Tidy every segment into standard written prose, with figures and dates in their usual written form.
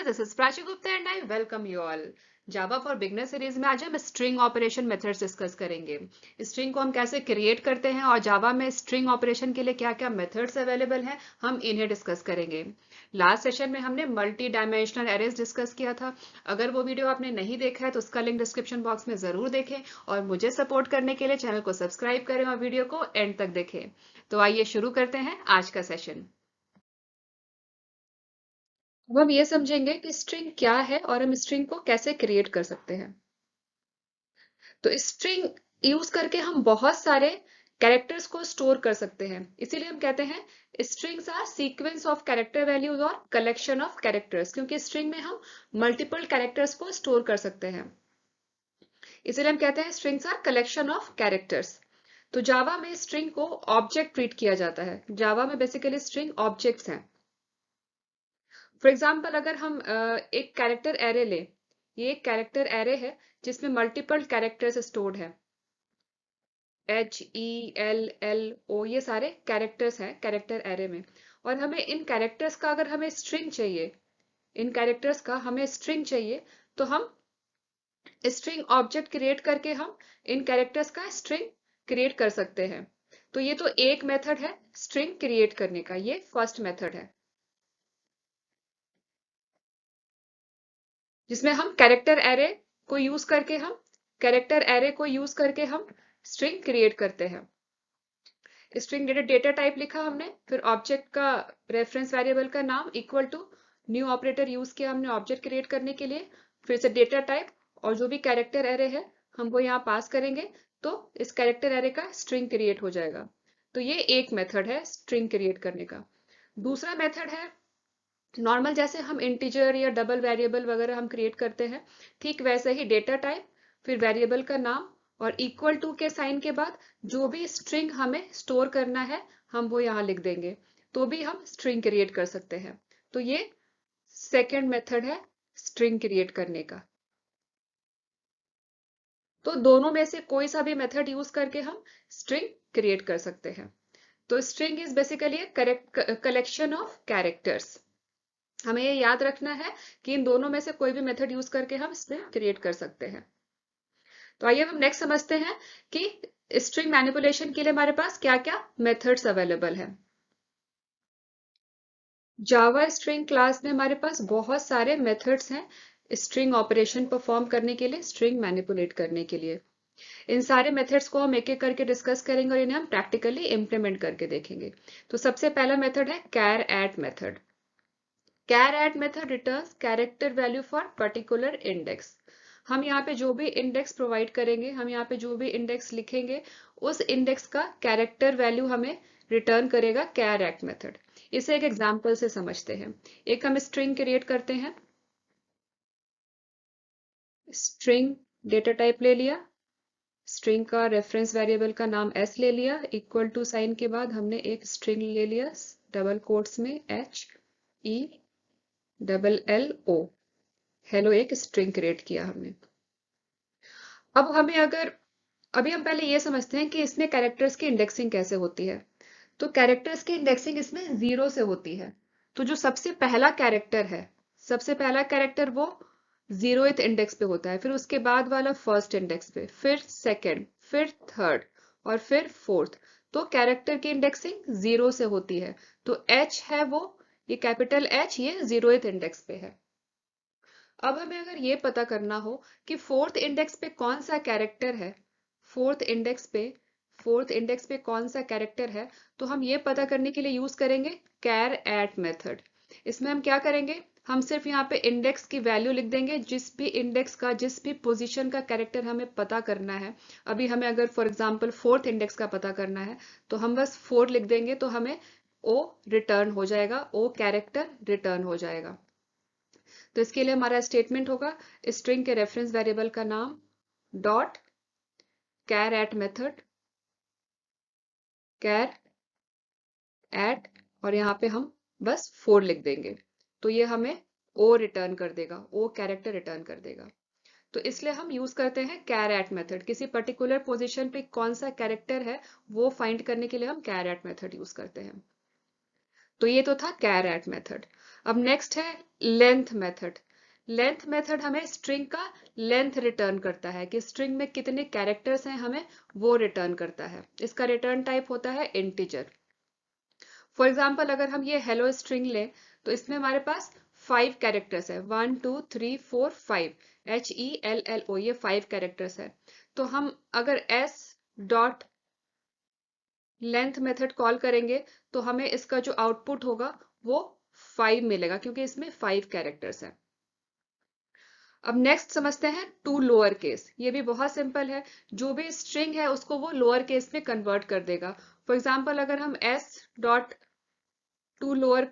guys, this is Prachi Gupta and I welcome you all. Java for beginner series में आज हम string operation methods discuss करेंगे। String को हम कैसे क्रिएट करते हैं और जावा में स्ट्रिंग ऑपरेशन के लिए क्या क्या मेथड्स अवेलेबल हैं, हम इन्हें डिस्कस करेंगे। लास्ट सेशन में हमने मल्टी डायमेंशनल एरेज डिस्कस किया था। अगर वो वीडियो आपने नहीं देखा है तो उसका लिंक डिस्क्रिप्शन बॉक्स में जरूर देखें और मुझे सपोर्ट करने के लिए चैनल को सब्सक्राइब करें और वीडियो को एंड तक देखें। तो आइए शुरू करते हैं आज का सेशन। अब हम ये समझेंगे कि स्ट्रिंग क्या है और हम स्ट्रिंग को कैसे क्रिएट कर सकते हैं। तो स्ट्रिंग यूज करके हम बहुत सारे कैरेक्टर्स को स्टोर कर सकते हैं, इसीलिए हम कहते हैं strings are sequence of character values और कलेक्शन ऑफ कैरेक्टर्स, क्योंकि स्ट्रिंग में हम मल्टीपल कैरेक्टर्स को स्टोर कर सकते हैं। इसीलिए हम कहते हैं strings are collection of characters. तो जावा में स्ट्रिंग को ऑब्जेक्ट ट्रीट किया जाता है। जावा में बेसिकली स्ट्रिंग ऑब्जेक्ट्स हैं। फॉर एग्जाम्पल अगर हम एक कैरेक्टर एरे ले, ये एक कैरेक्टर एरे है जिसमें मल्टीपल कैरेक्टर्स स्टोर्ड है। HELLO ये सारे कैरेक्टर्स हैं कैरेक्टर एरे में, और हमें इन कैरेक्टर्स का अगर हमें स्ट्रिंग चाहिए, इन कैरेक्टर्स का हमें स्ट्रिंग चाहिए, तो हम स्ट्रिंग ऑब्जेक्ट क्रिएट करके हम इन कैरेक्टर्स का स्ट्रिंग क्रिएट कर सकते हैं। तो ये तो एक मेथड है स्ट्रिंग क्रिएट करने का, ये फर्स्ट मेथड है जिसमें हम कैरेक्टर एरे को यूज करके हम स्ट्रिंग क्रिएट करते हैं। स्ट्रिंग डेटा टाइप लिखा हमने, फिर ऑब्जेक्ट का रेफरेंस वेरिएबल का नाम equal to new operator use किया हमने ऑब्जेक्ट क्रिएट करने के लिए, फिर से डेटा टाइप और जो भी कैरेक्टर एरे है हम वो यहाँ पास करेंगे, तो इस कैरेक्टर एरे का स्ट्रिंग क्रिएट हो जाएगा। तो ये एक मेथड है स्ट्रिंग क्रिएट करने का। दूसरा मेथड है नॉर्मल, जैसे हम इंटीजर या डबल वेरिएबल वगैरह हम क्रिएट करते हैं, ठीक वैसे ही डेटा टाइप, फिर वेरिएबल का नाम और इक्वल टू के साइन के बाद जो भी स्ट्रिंग हमें स्टोर करना है हम वो यहाँ लिख देंगे, तो भी हम स्ट्रिंग क्रिएट कर सकते हैं। तो ये सेकेंड मेथड है स्ट्रिंग क्रिएट करने का। तो दोनों में से कोई सा भी मेथड यूज करके हम स्ट्रिंग क्रिएट कर सकते हैं। तो string is basically collection of characters. हमें ये याद रखना है कि इन दोनों में से कोई भी मेथड यूज करके हम स्ट्रिंग क्रिएट कर सकते हैं। तो आइए हम नेक्स्ट समझते हैं कि स्ट्रिंग मैनिपुलेशन के लिए हमारे पास क्या क्या मेथड्स अवेलेबल है। जावा स्ट्रिंग क्लास में हमारे पास बहुत सारे मेथड्स हैं स्ट्रिंग ऑपरेशन परफॉर्म करने के लिए, स्ट्रिंग मैनिपुलेट करने के लिए। इन सारे मेथड्स को हम एक एक करके डिस्कस करेंगे और इन्हें हम प्रैक्टिकली इंप्लीमेंट करके देखेंगे। तो सबसे पहला मेथड है char at method. Char at method returns character value for particular index. हम यहाँ पे जो भी इंडेक्स प्रोवाइड करेंगे, हम यहाँ पे जो भी इंडेक्स लिखेंगे, उस इंडेक्स का कैरेक्टर वैल्यू हमें रिटर्न करेगा कैर एट मेथड। इसे एक एग्जांपल से समझते हैं। एक हम स्ट्रिंग क्रिएट करते हैं, स्ट्रिंग डेटा टाइप ले लिया, स्ट्रिंग का रेफरेंस वेरिएबल का नाम s ले लिया, इक्वल टू साइन के बाद हमने एक स्ट्रिंग ले लिया डबल कोट्स में HELLO, हेलो एक स्ट्रिंग क्रिएट किया हमने। अब हमें अभी हम पहले ये समझते हैं कि इसमें कैरेक्टर्स की इंडेक्सिंग कैसे होती है। तो कैरेक्टर्स की इंडेक्सिंग इसमें 0 से होती है। तो जो सबसे पहला कैरेक्टर है, सबसे पहला कैरेक्टर वो 0th इंडेक्स पे होता है, फिर उसके बाद वाला फर्स्ट इंडेक्स पे, फिर सेकंड, फिर थर्ड और फिर फोर्थ। तो कैरेक्टर की इंडेक्सिंग 0 से होती है। तो H है वो, ये कैपिटल H, ये 0th इंडेक्स पे है। अब हमें अगर ये पता करना हो कि फोर्थ इंडेक्स पे कौन सा कैरेक्टर है, फोर्थ इंडेक्स पे कौन सा कैरेक्टर है, तो हम ये पता करने के लिए यूज करेंगे कैर एट मेथड। इसमें हम क्या करेंगे, हम सिर्फ यहाँ पे इंडेक्स की वैल्यू लिख देंगे, जिस भी पोजीशन का कैरेक्टर हमें पता करना है। अभी हमें अगर फॉर एग्जांपल फोर्थ इंडेक्स का पता करना है, तो हम बस 4 लिख देंगे, तो हमें ओ रिटर्न हो जाएगा, ओ कैरेक्टर रिटर्न हो जाएगा। तो इसके लिए हमारा स्टेटमेंट होगा स्ट्रिंग के रेफरेंस वेरिएबल का नाम dot char at method, char at, और यहाँ पे हम बस 4 लिख देंगे, तो ये हमें ओ रिटर्न कर देगा, ओ कैरेक्टर रिटर्न कर देगा। तो इसलिए हम यूज करते हैं कैर एट मेथड। किसी पर्टिकुलर पोजीशन पे कौन सा कैरेक्टर है वो फाइंड करने के लिए हम कैर एट मेथड यूज करते हैं। तो ये तो था कैर एट मेथड। अब नेक्स्ट है लेंथ मेथड। लेंथ मेथड हमें स्ट्रिंग का लेंथ रिटर्न करता है कि स्ट्रिंग में कितने कैरेक्टर्स हैं हमें वो रिटर्न करता है। इसका रिटर्न टाइप होता है इंटीजर। फॉर एग्जाम्पल अगर हम ये हेलो स्ट्रिंग लें तो इसमें हमारे पास 5 कैरेक्टर्स है, 1 2 3 4 5, HELLO, ये 5 कैरेक्टर्स है। तो हम अगर s dot length method call करेंगे तो हमें इसका जो आउटपुट होगा वो 5 मिलेगा क्योंकि इसमें 5 कैरेक्टर्स है। अब नेक्स्ट समझते हैं टू लोअर केस। ये भी बहुत सिंपल है, जो भी स्ट्रिंग है उसको वो लोअर केस में कन्वर्ट कर देगा। फॉर एग्जाम्पल अगर हम s dot to lower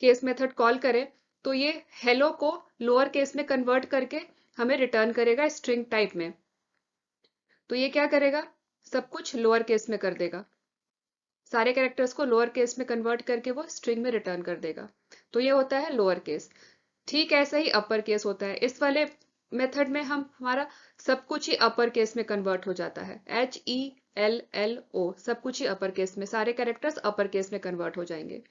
case method call करें तो ये हेलो को लोअर केस में कन्वर्ट करके हमें रिटर्न करेगा स्ट्रिंग टाइप में। तो ये क्या करेगा, सब कुछ लोअर केस में कर देगा, सारे कैरेक्टर्स को लोअर केस में कन्वर्ट करके वो स्ट्रिंग में रिटर्न कर देगा। तो ये होता है लोअर केस। ठीक ऐसा ही अपर केस होता है। इस वाले मेथड में हम हमारा सब कुछ ही अपर केस में कन्वर्ट हो जाता है, HELLO, सब कुछ ही अपर केस में, सारे कैरेक्टर्स अपर केस में कन्वर्ट हो जाएंगे।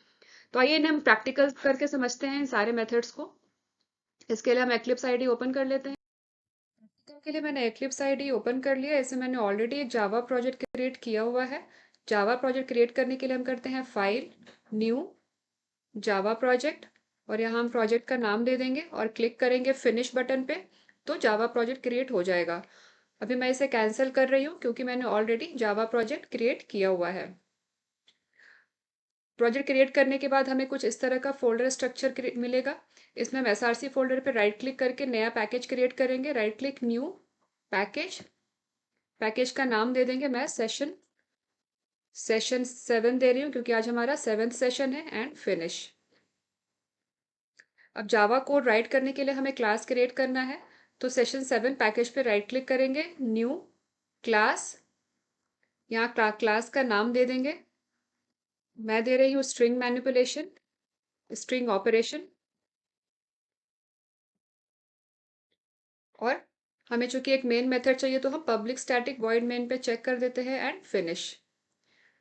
तो आइए हम प्रैक्टिकल करके समझते हैं इन सारे मेथड्स को। इसके लिए हम एक्लिप्स आईडी ओपन कर लेते हैं। प्रैक्टिकल के लिए मैंने एक्लिप्स आईडी ओपन कर लिया। इसे मैंने ऑलरेडी एक जावा प्रोजेक्ट क्रिएट किया हुआ है। जावा प्रोजेक्ट क्रिएट करने के लिए हम करते हैं फाइल, न्यू, जावा प्रोजेक्ट, और यहाँ हम प्रोजेक्ट का नाम दे देंगे और क्लिक करेंगे फिनिश बटन पे, तो जावा प्रोजेक्ट क्रिएट हो जाएगा। अभी मैं इसे कैंसिल कर रही हूँ क्योंकि मैंने ऑलरेडी जावा प्रोजेक्ट क्रिएट किया हुआ है। प्रोजेक्ट क्रिएट करने के बाद हमें कुछ इस तरह का फोल्डर स्ट्रक्चर मिलेगा। इसमें हम SRC फोल्डर पर राइट क्लिक करके नया पैकेज क्रिएट करेंगे। Right click, new, package, package का नाम दे देंगे मैं सेशन 7 दे रही हूँ क्योंकि आज हमारा 7th सेशन है, एंड फिनिश। अब जावा कोड राइट करने के लिए हमें क्लास क्रिएट करना है। तो सेशन 7 पैकेज पे राइट क्लिक करेंगे, न्यू, क्लास, यहाँ क्लास का नाम दे देंगे। मैं दे रही हूँ स्ट्रिंग मैनिपुलेशन, स्ट्रिंग ऑपरेशन। और हमें चूंकि एक मेन मेथड चाहिए तो हम पब्लिक स्टैटिक वॉइड मेन पे चेक कर देते हैं, एंड फिनिश।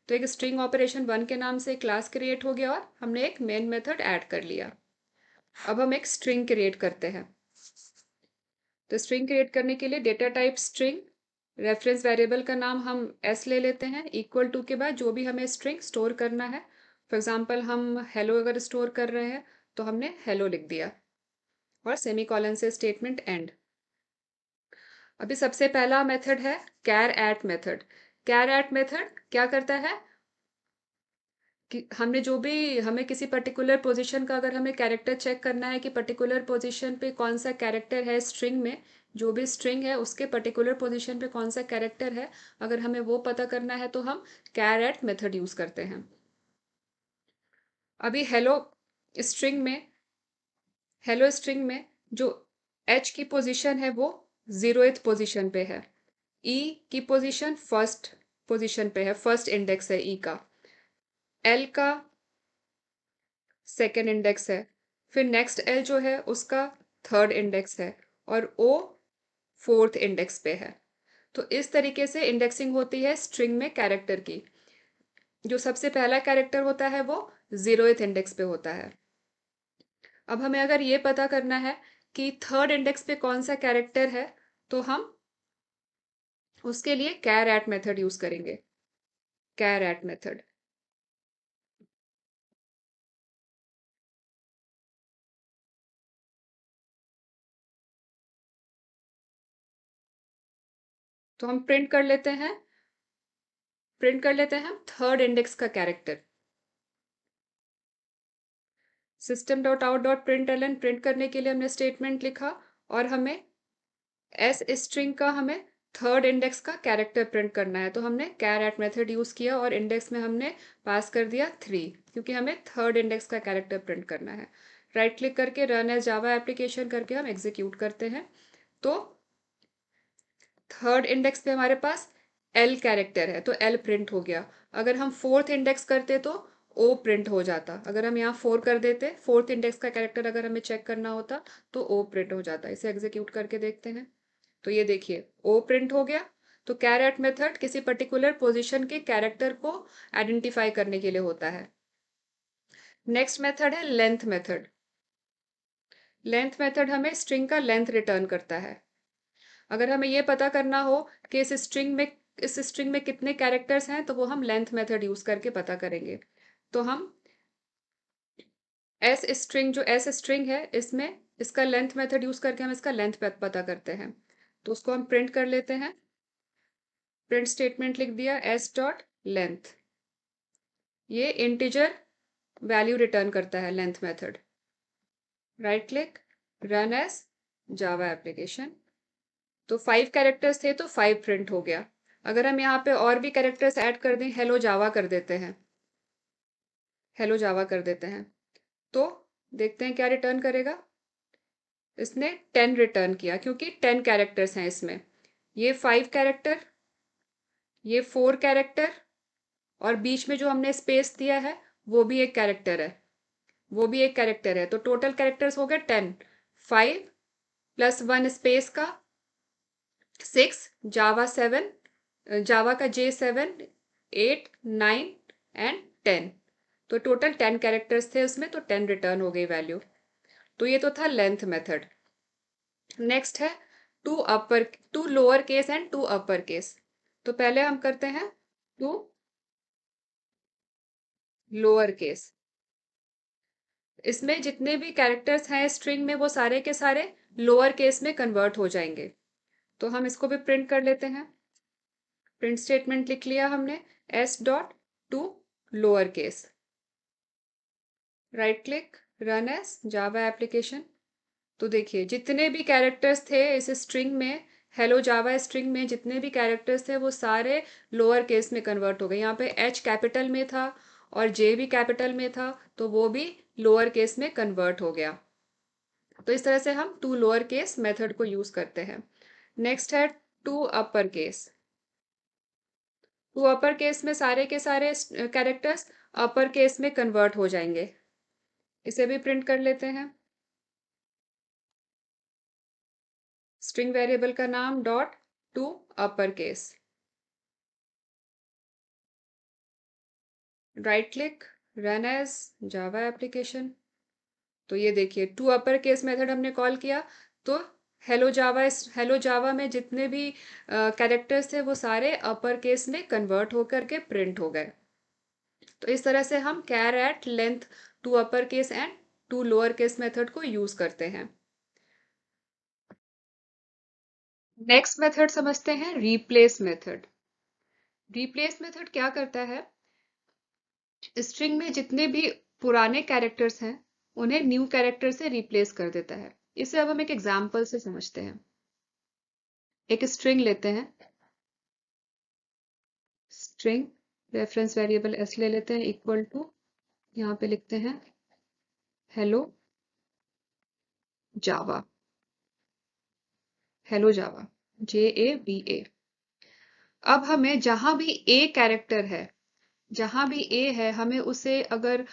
तो एक स्ट्रिंग ऑपरेशन 1 के नाम से क्लास क्रिएट हो गया और हमने एक मेन मेथड ऐड कर लिया। अब हम एक स्ट्रिंग क्रिएट करते हैं। तो स्ट्रिंग क्रिएट करने के लिए data type string, reference variable का नाम हम s ले लेते हैं, इक्वल टू के बाद जो भी हमें स्ट्रिंग स्टोर करना है। फॉर एग्जांपल हम हेलो अगर स्टोर कर रहे हैं तो हमने हेलो लिख दिया, और सेमीकोलन से स्टेटमेंट एंड। अभी सबसे पहला मेथड है char at method. Char at method क्या करता है कि हमने जो भी हमें किसी पर्टिकुलर पोजीशन का अगर हमें कैरेक्टर चेक करना है कि पर्टिकुलर पोजीशन पे कौन सा कैरेक्टर है स्ट्रिंग में, जो भी स्ट्रिंग है उसके पर्टिकुलर पोजीशन पे कौन सा कैरेक्टर है, अगर हमें वो पता करना है तो हम कैर एट मेथड यूज करते हैं। अभी हेलो स्ट्रिंग में जो h की पोजीशन है वो 0th पोजीशन पे है, e की पोजीशन फर्स्ट पोजीशन पे है, फर्स्ट इंडेक्स है e का, l का सेकेंड इंडेक्स है, फिर नेक्स्ट एल जो है उसका थर्ड इंडेक्स है, और ओ फोर्थ इंडेक्स पे है। तो इस तरीके से इंडेक्सिंग होती है स्ट्रिंग में कैरेक्टर की। जो सबसे पहला कैरेक्टर होता है वो 0th इंडेक्स पे होता है। अब हमें अगर ये पता करना है कि थर्ड इंडेक्स पे कौन सा कैरेक्टर है तो हम उसके लिए कैर एट मेथड यूज करेंगे, कैर एट मेथड। तो हम प्रिंट कर लेते हैं थर्ड इंडेक्स का character. System dot out dot print L N print करने के लिए हमने स्टेटमेंट लिखा, और हमें एस स्ट्रिंग का हमें थर्ड इंडेक्स का कैरेक्टर प्रिंट करना है। तो हमने कैर एट मेथड यूज किया और इंडेक्स में हमने पास कर दिया 3 क्योंकि हमें थर्ड इंडेक्स का कैरेक्टर प्रिंट करना है। राइट क्लिक करके रन एज जावा एप्लीकेशन करके हम एग्जीक्यूट करते हैं। तो थर्ड इंडेक्स पे हमारे पास एल कैरेक्टर है तो एल प्रिंट हो गया। अगर हम फोर्थ इंडेक्स करते तो ओ प्रिंट हो जाता। अगर हम यहाँ 4 कर देते, फोर्थ इंडेक्स का कैरेक्टर अगर हमें चेक करना होता तो ओ प्रिंट हो जाता। इसे एग्जीक्यूट करके देखते हैं। तो ये देखिए ओ प्रिंट हो गया। तो कैर एट मेथड किसी पर्टिकुलर पोजीशन के कैरेक्टर को आइडेंटिफाई करने के लिए होता है। नेक्स्ट मेथड है लेंथ मेथड। लेंथ मेथड हमें स्ट्रिंग का लेंथ रिटर्न करता है। अगर हमें ये पता करना हो कि इस स्ट्रिंग में कितने कैरेक्टर्स हैं, तो वो हम लेंथ मेथड यूज करके पता करेंगे। तो हम जो एस स्ट्रिंग है, इसमें इसका लेंथ मेथड यूज करके हम इसका लेंथ पता करते हैं। तो उसको हम प्रिंट कर लेते हैं। प्रिंट स्टेटमेंट लिख दिया एस डॉट लेंथ। ये इंटीजर वैल्यू रिटर्न करता है length method. Right click, run as Java application. तो 5 कैरेक्टर्स थे तो 5 प्रिंट हो गया। अगर हम यहाँ पे और भी कैरेक्टर्स ऐड कर दें, हेलो जावा कर देते हैं, हेलो जावा कर देते हैं, तो देखते हैं क्या रिटर्न करेगा। इसने 10 रिटर्न किया क्योंकि 10 कैरेक्टर्स हैं इसमें। ये 5 कैरेक्टर, ये 4 कैरेक्टर, और बीच में जो हमने स्पेस दिया है वो भी एक कैरेक्टर है, वो भी एक कैरेक्टर है। तो टोटल कैरेक्टर्स हो गए 10। 5 प्लस 1 स्पेस का 6, जावा 7, जावा का J7, 8, 9 एंड 10। तो टोटल 10 कैरेक्टर्स थे उसमें, तो 10 रिटर्न हो गई वैल्यू। तो ये तो था लेंथ मेथड। नेक्स्ट है to lower case and to upper case. तो पहले हम करते हैं टू लोअर केस। इसमें जितने भी कैरेक्टर्स हैं स्ट्रिंग में, वो सारे के सारे लोअर केस में कन्वर्ट हो जाएंगे। तो हम इसको भी प्रिंट कर लेते हैं। प्रिंट स्टेटमेंट लिख लिया हमने, S dot to lower case. Right click, run as Java application. तो देखिए जितने भी कैरेक्टर्स थे इस स्ट्रिंग में, हेलो जावा स्ट्रिंग में जितने भी कैरेक्टर्स थे वो सारे लोअर केस में कन्वर्ट हो गए। यहाँ पे एच कैपिटल में था और जे भी कैपिटल में था, तो वो भी लोअर केस में कन्वर्ट हो गया। तो इस तरह से हम टू लोअर केस मेथड को यूज करते हैं। नेक्स्ट है to upper case. To upper case में सारे के सारे कैरेक्टर्स अपर केस में कन्वर्ट हो जाएंगे। इसे भी प्रिंट कर लेते हैं। स्ट्रिंग वेरिएबल का नाम dot to upper case. Right click, run as Java application. तो ये देखिए टू अपर केस मेथड हमने कॉल किया, तो हेलो जावा में जितने भी कैरेक्टर्स थे वो सारे अपर केस में कन्वर्ट होकर के प्रिंट हो गए। तो इस तरह से हम char at length to upper case and to lower case method को यूज करते हैं। नेक्स्ट मेथड समझते हैं रिप्लेस मेथड। रिप्लेस मेथड क्या करता है, स्ट्रिंग में जितने भी पुराने कैरेक्टर्स हैं उन्हें न्यू कैरेक्टर से रिप्लेस कर देता है। इसे अब हम एक एग्जाम्पल से समझते हैं। एक स्ट्रिंग लेते हैं, स्ट्रिंग रेफरेंस वेरिएबल एस ले लेते हैं, इक्वल टू, यहाँ पे लिखते हैं हेलो जावा, हेलो जावा, JAVA। अब हमें जहां भी ए कैरेक्टर है, जहां भी ए है, हमें उसे अगर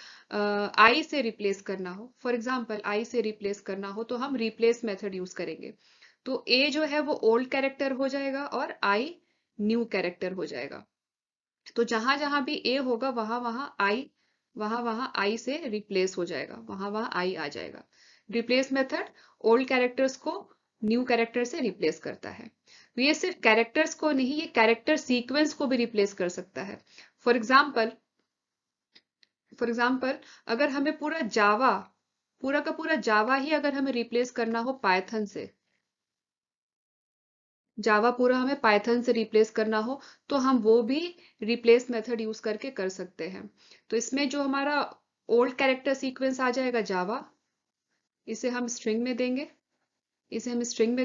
आई से रिप्लेस करना हो, फॉर एग्जाम्पल आई से रिप्लेस करना हो, तो हम रिप्लेस मेथड यूज करेंगे। तो ए जो है वो ओल्ड कैरेक्टर हो जाएगा और आई न्यू कैरेक्टर हो जाएगा। तो जहां जहां भी ए होगा वहां वहां आई से रिप्लेस हो जाएगा, वहां वहां आई आ जाएगा। रिप्लेस मेथड ओल्ड कैरेक्टर्स को न्यू कैरेक्टर से रिप्लेस करता है। तो ये सिर्फ कैरेक्टर्स को नहीं, ये कैरेक्टर सीक्वेंस को भी रिप्लेस कर सकता है। फॉर एग्जाम्पल अगर हमें पूरा का पूरा जावा ही अगर हमें रिप्लेस करना हो पाइथन से, जावा पूरा हमें पाइथन से रिप्लेस करना हो, तो हम वो भी रिप्लेस मेथड यूज करके कर सकते हैं। तो इसमें जो हमारा ओल्ड कैरेक्टर सीक्वेंस आ जाएगा जावा, इसे हम स्ट्रिंग में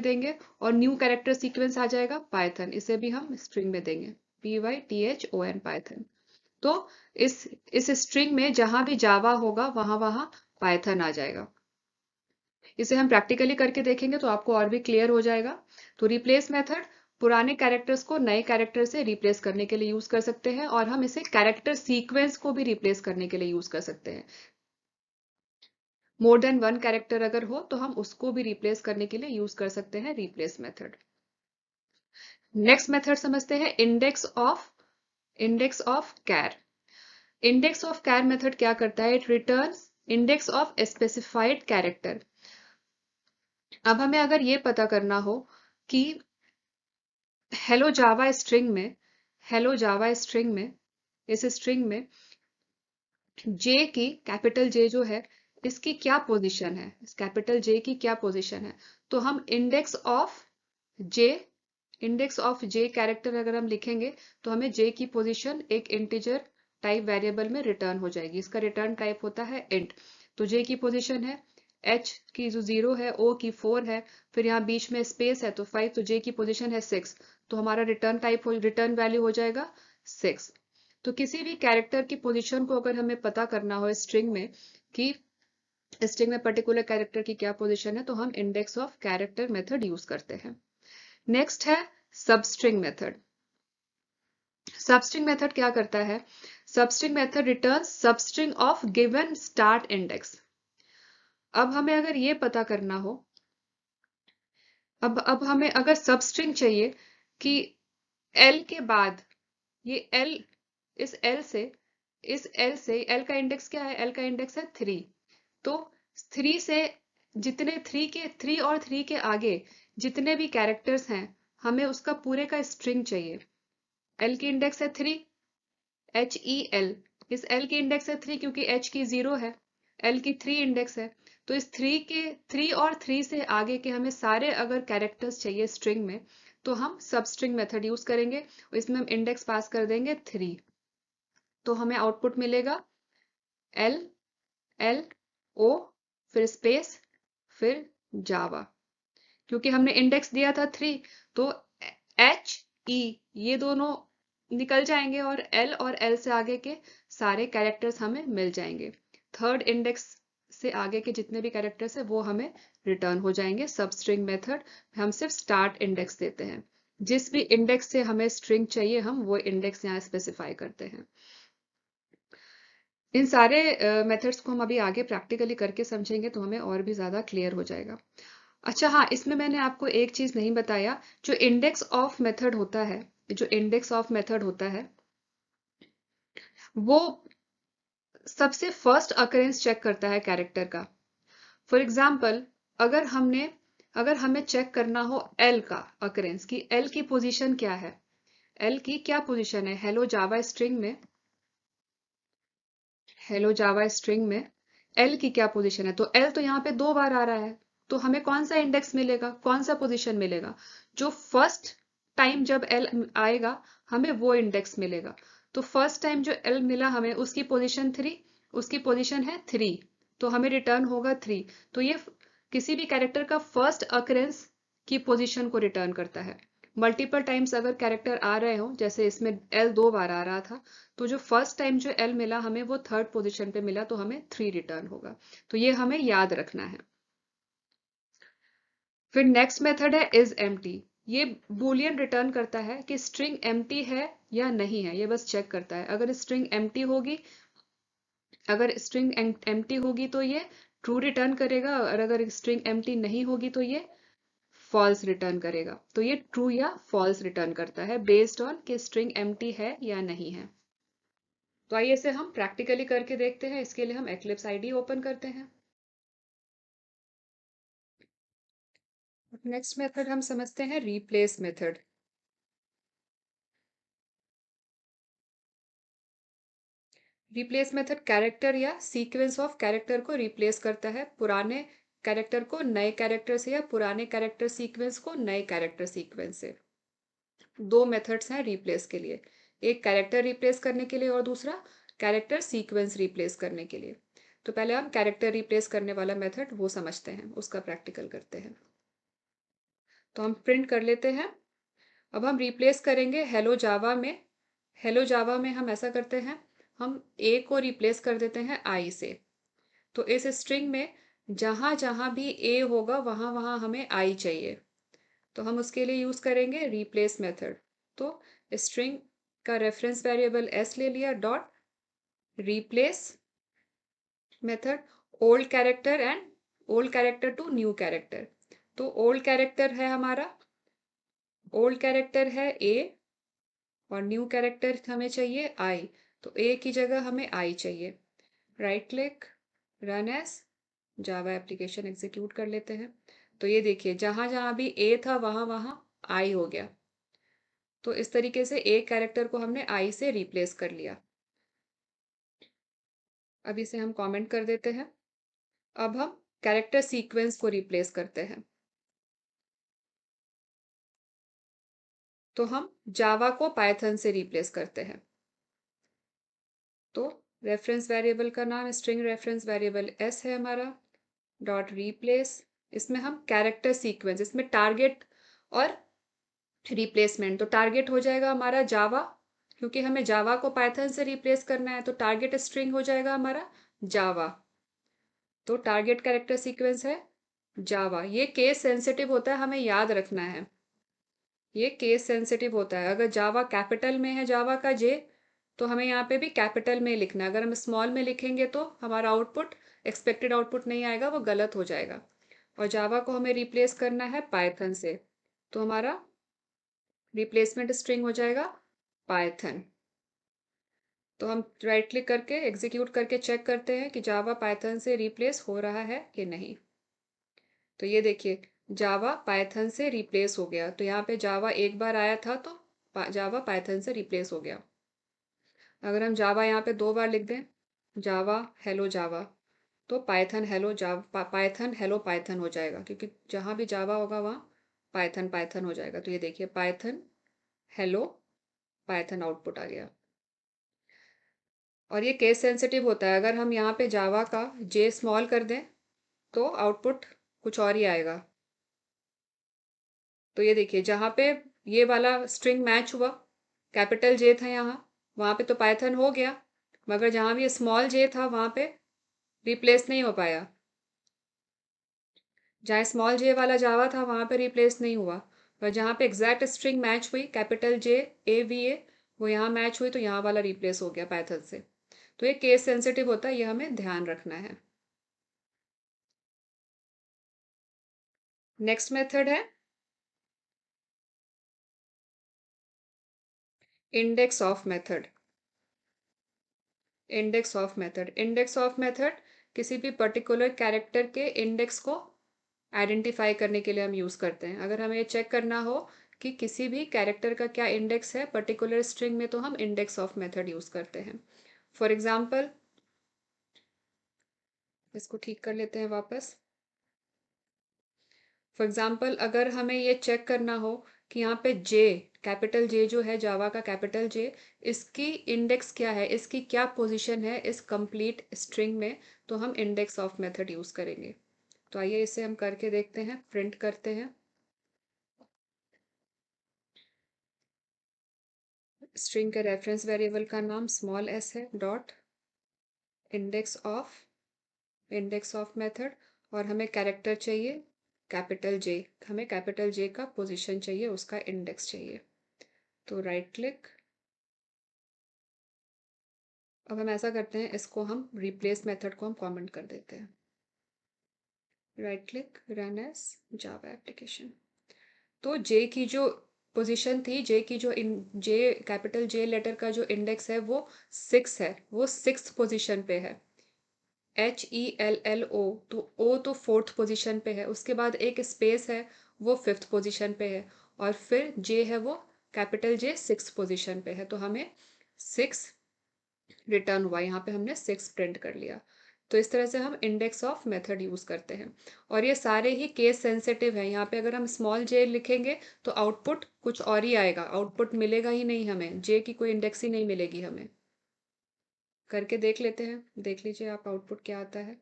देंगे, और न्यू कैरेक्टर सीक्वेंस आ जाएगा पाइथन, इसे भी हम स्ट्रिंग में देंगे, PYTHON पाइथन। तो इस स्ट्रिंग में जहां भी जावा होगा वहां वहां पाइथन आ जाएगा। इसे हम प्रैक्टिकली करके देखेंगे तो आपको और भी क्लियर हो जाएगा। तो रिप्लेस मेथड पुराने कैरेक्टर्स को नए कैरेक्टर से रिप्लेस करने के लिए यूज कर सकते हैं, और हम इसे कैरेक्टर सीक्वेंस को भी रिप्लेस करने के लिए यूज कर सकते हैं। मोर देन वन कैरेक्टर अगर हो तो हम उसको भी रिप्लेस करने के लिए यूज कर सकते हैं रिप्लेस मेथड। नेक्स्ट मेथड समझते हैं index of char. Index of char method क्या करता है? It returns index of specified character. अब हमें अगर ये पता करना हो कि हेलो जावा स्ट्रिंग में, हेलो जावा स्ट्रिंग में, इस स्ट्रिंग में जे की, कैपिटल जे जो है, इसकी क्या पोजीशन है, इस कैपिटल जे की क्या पोजीशन है, तो हम जे इंडेक्स ऑफ जे कैरेक्टर अगर हम लिखेंगे तो हमें जे की पोजीशन एक इंटीजर टाइप वेरिएबल में रिटर्न हो जाएगी। इसका रिटर्न टाइप होता है इंट। तो जे की पोजीशन है, एच की जो 0 है, ओ की 4 है, फिर यहाँ बीच में स्पेस है तो 5, तो जे की पोजीशन है 6। तो हमारा रिटर्न वैल्यू हो जाएगा 6। तो किसी भी कैरेक्टर की पोजीशन को अगर हमें पता करना हो स्ट्रिंग में कि स्ट्रिंग में पर्टिकुलर कैरेक्टर की क्या पोजीशन है, तो हम index of character method use करते हैं। नेक्स्ट है सबस्ट्रिंग मेथड। सबस्ट्रिंग मेथड क्या करता है? Substring method return substring of given start index. अब हमें अगर ये पता करना हो, अब हमें अगर सबस्ट्रिंग चाहिए कि एल के बाद ये एल, इस एल से एल का इंडेक्स क्या है? एल का इंडेक्स है 3। तो 3 से जितने 3 और 3 के आगे जितने भी कैरेक्टर्स हैं, हमें उसका पूरे का स्ट्रिंग चाहिए। एल की इंडेक्स है 3, HEL। इस एल की इंडेक्स है 3 क्योंकि एच की 0 है, एल की 3 इंडेक्स है। तो इस 3 और 3 से आगे के हमें सारे अगर कैरेक्टर्स चाहिए स्ट्रिंग में, तो हम सबस्ट्रिंग मेथड यूज करेंगे। इसमें हम इंडेक्स पास कर देंगे 3। तो हमें आउटपुट मिलेगा एल, एल, ओ, फिर स्पेस, फिर जावा। क्योंकि हमने इंडेक्स दिया था 3, तो HE ये दोनों निकल जाएंगे और एल से आगे के सारे कैरेक्टर्स हमें मिल जाएंगे। थर्ड इंडेक्स से आगे के जितने भी कैरेक्टर्स है वो हमें रिटर्न हो जाएंगे। सबस्ट्रिंग मेथड हम सिर्फ स्टार्ट इंडेक्स देते हैं। जिस भी इंडेक्स से हमें स्ट्रिंग चाहिए हम वो इंडेक्स यहाँ स्पेसिफाई करते हैं। इन सारे मेथड्स को हम अभी आगे प्रैक्टिकली करके समझेंगे तो हमें और भी ज्यादा क्लियर हो जाएगा। अच्छा हाँ, इसमें मैंने आपको एक चीज नहीं बताया। जो इंडेक्स ऑफ मेथड होता है, जो इंडेक्स ऑफ मेथड होता है वो सबसे फर्स्ट अकरेंस चेक करता है कैरेक्टर का। फॉर एग्जाम्पल, अगर हमने अगर हमें चेक करना हो एल का अकरेंस कि एल की पोजीशन क्या है, एल की क्या पोजीशन है हेलो जावा स्ट्रिंग में, हेलो जावा स्ट्रिंग में एल की क्या पोजीशन है, तो एल तो यहाँ पे 2 बार आ रहा है। तो हमें कौन सा इंडेक्स मिलेगा, कौन सा पोजीशन मिलेगा? जो फर्स्ट टाइम जब एल आएगा हमें वो इंडेक्स मिलेगा। तो फर्स्ट टाइम जो एल मिला हमें उसकी पोजीशन 3, उसकी पोजीशन है 3, तो हमें रिटर्न होगा 3। तो ये किसी भी कैरेक्टर का फर्स्ट अकरेंस की पोजीशन को रिटर्न करता है। मल्टीपल टाइम्स अगर कैरेक्टर आ रहे हो, जैसे इसमें एल 2 बार आ रहा था, तो जो फर्स्ट टाइम जो एल मिला हमें वो थर्ड पोजीशन पे मिला, तो हमें 3 रिटर्न होगा। तो ये हमें याद रखना है। फिर नेक्स्ट मेथड है इज एम्प्टी। ये बूलियन रिटर्न करता है कि स्ट्रिंग एम्प्टी है या नहीं है, ये बस चेक करता है। अगर स्ट्रिंग एम्प्टी होगी, अगर स्ट्रिंग एम्प्टी होगी तो ये ट्रू रिटर्न करेगा, और अगर स्ट्रिंग एम्प्टी नहीं होगी तो ये फॉल्स रिटर्न करेगा। तो ये ट्रू या फॉल्स रिटर्न करता है बेस्ड ऑन कि स्ट्रिंग एम्प्टी है या नहीं है। तो आइए इसे हम प्रैक्टिकली करके देखते हैं। इसके लिए हम एक्लिप्स आईडी ओपन करते हैं। नेक्स्ट मेथड हम समझते हैं replace method. Replace method character या सीक्वेंस ऑफ कैरेक्टर को रिप्लेस करता है, पुराने कैरेक्टर को नए कैरेक्टर से या पुराने कैरेक्टर सीक्वेंस को नए कैरेक्टर सीक्वेंस से। दो मेथड्स हैं रिप्लेस के लिए, एक कैरेक्टर रिप्लेस करने के लिए और दूसरा कैरेक्टर सीक्वेंस रिप्लेस करने के लिए। तो पहले हम कैरेक्टर रिप्लेस करने वाला मेथड वो समझते हैं, उसका प्रैक्टिकल करते हैं। तो हम प्रिंट कर लेते हैं। अब हम रिप्लेस करेंगे हेलो जावा में। हेलो जावा में हम ऐसा करते हैं, हम ए को रिप्लेस कर देते हैं आई से। तो इस स्ट्रिंग में जहां जहां भी ए होगा वहां वहां हमें आई चाहिए, तो हम उसके लिए यूज करेंगे रिप्लेस मेथड। तो स्ट्रिंग का रेफरेंस वेरिएबल एस ले लिया, dot replace method old character and old character to new character. तो ओल्ड कैरेक्टर है हमारा, ओल्ड कैरेक्टर है ए और न्यू कैरेक्टर हमें चाहिए आई। तो ए की जगह हमें आई चाहिए। Right click, run as Java application execute कर लेते हैं। तो ये देखिए जहां जहां भी ए था वहां वहां आई हो गया। तो इस तरीके से एक कैरेक्टर को हमने आई से रिप्लेस कर लिया। अब इसे हम कमेंट कर देते हैं। अब हम कैरेक्टर सीक्वेंस को रिप्लेस करते हैं। तो हम जावा को पाइथन से रिप्लेस करते हैं। तो रेफरेंस वेरिएबल का नाम स्ट्रिंग रेफरेंस वेरिएबल एस है हमारा, डॉट रिप्लेस। इसमें हम कैरेक्टर सीक्वेंस, इसमें टारगेट और रिप्लेसमेंट, तो टारगेट हो जाएगा हमारा जावा, क्योंकि हमें जावा को पाइथन से रिप्लेस करना है, तो टारगेट स्ट्रिंग हो जाएगा हमारा जावा। तो टारगेट कैरेक्टर सीक्वेंस है जावा। ये केस सेंसिटिव होता है, हमें याद रखना है। ये केस सेंसिटिव होता है। अगर जावा कैपिटल में है, जावा का जे, तो हमें यहाँ पे भी कैपिटल में लिखना है। अगर हम स्मॉल में लिखेंगे तो हमारा आउटपुट, एक्सपेक्टेड आउटपुट नहीं आएगा, वो गलत हो जाएगा। और जावा को हमें रिप्लेस करना है पाइथन से, तो हमारा रिप्लेसमेंट स्ट्रिंग हो जाएगा पाइथन। तो हम राइट क्लिक करके एग्जीक्यूट करके चेक करते हैं कि जावा पाइथन से रिप्लेस हो रहा है कि नहीं। तो ये देखिए जावा पाइथन से रिप्लेस हो गया। तो यहाँ पे जावा एक बार आया था, तो जावा पाइथन से रिप्लेस हो गया। अगर हम जावा यहाँ पे दो बार लिख दें, जावा हेलो जावा, तो पाइथन हेलो जावा, पाइथन हेलो पाइथन हो जाएगा, क्योंकि जहाँ भी जावा होगा वहाँ पाइथन पाइथन हो जाएगा। तो ये देखिए पाइथन हेलो पाइथन आउटपुट आ गया। और ये केस सेंसिटिव होता है। अगर हम यहाँ पे जावा का जे स्मॉल कर दें तो आउटपुट कुछ और ही आएगा। तो ये देखिए जहाँ पे ये वाला स्ट्रिंग मैच हुआ, कैपिटल जे था यहाँ, वहाँ पे तो पाइथन हो गया, मगर जहाँ भी स्मॉल जे था वहाँ पे रिप्लेस नहीं हो पाया। जहाँ स्मॉल जे वाला जावा था वहाँ पे रिप्लेस नहीं हुआ, पर जहाँ पे एग्जैक्ट स्ट्रिंग मैच हुई capital J A V A, वो यहाँ मैच हुई, तो यहाँ वाला रिप्लेस हो गया पाइथन से। तो ये केस सेंसिटिव होता है, ये हमें ध्यान रखना है। नेक्स्ट मेथड है index of method. Index of method, index of method किसी भी पर्टिकुलर कैरेक्टर के इंडेक्स को आइडेंटिफाई करने के लिए हम यूज़ करते हैं। अगर हमें चेक करना हो कि किसी भी कैरेक्टर का क्या इंडेक्स है पर्टिकुलर स्ट्रिंग में, तो हम इंडेक्स ऑफ मेथड यूज़ करते हैं। फॉर एग्जाम्पल, इसको ठीक कर लेते हैं वापस। फॉर एग्जाम्पल अगर हमें ये चेक करना हो कि यहाँ पे जे, कैपिटल जे जो है जावा का कैपिटल जे, इसकी इंडेक्स क्या है, इसकी क्या पोजीशन है इस कंप्लीट स्ट्रिंग में, तो हम इंडेक्स ऑफ मेथड यूज़ करेंगे। तो आइए इसे हम करके देखते हैं, प्रिंट करते हैं। स्ट्रिंग के रेफरेंस वेरिएबल का नाम स्मॉल एस है, डॉट इंडेक्स ऑफ मेथड, और हमें कैरेक्टर चाहिए कैपिटल जे, हमें कैपिटल जे का पोजीशन चाहिए, उसका इंडेक्स चाहिए। तो राइट क्लिक, अब हम ऐसा करते हैं, इसको हम रिप्लेस मेथड को हम कमेंट कर देते हैं। Right click, run as Java application. तो जे की जो पोजीशन थी, जे की जो इन जे कैपिटल जे लेटर का जो इंडेक्स है वो 6 है, वो 6th पोजीशन पे है। HELLO, तो ओ तो 4th पोजीशन पे है, उसके बाद एक स्पेस है वो 5th पोजीशन पे है, और फिर जे है वो कैपिटल जे 6th पोजीशन पे है। तो हमें 6 रिटर्न हुआ, यहाँ पे हमने 6 प्रिंट कर लिया। तो इस तरह से हम इंडेक्स ऑफ मेथड यूज़ करते हैं। और ये सारे ही केस सेंसिटिव है। यहाँ पे अगर हम स्मॉल जे लिखेंगे तो आउटपुट कुछ और ही आएगा, आउटपुट मिलेगा ही नहीं, हमें जे की कोई इंडेक्स ही नहीं मिलेगी हमें। करके देख लेते हैं, देख लीजिए आप आउटपुट क्या आता है।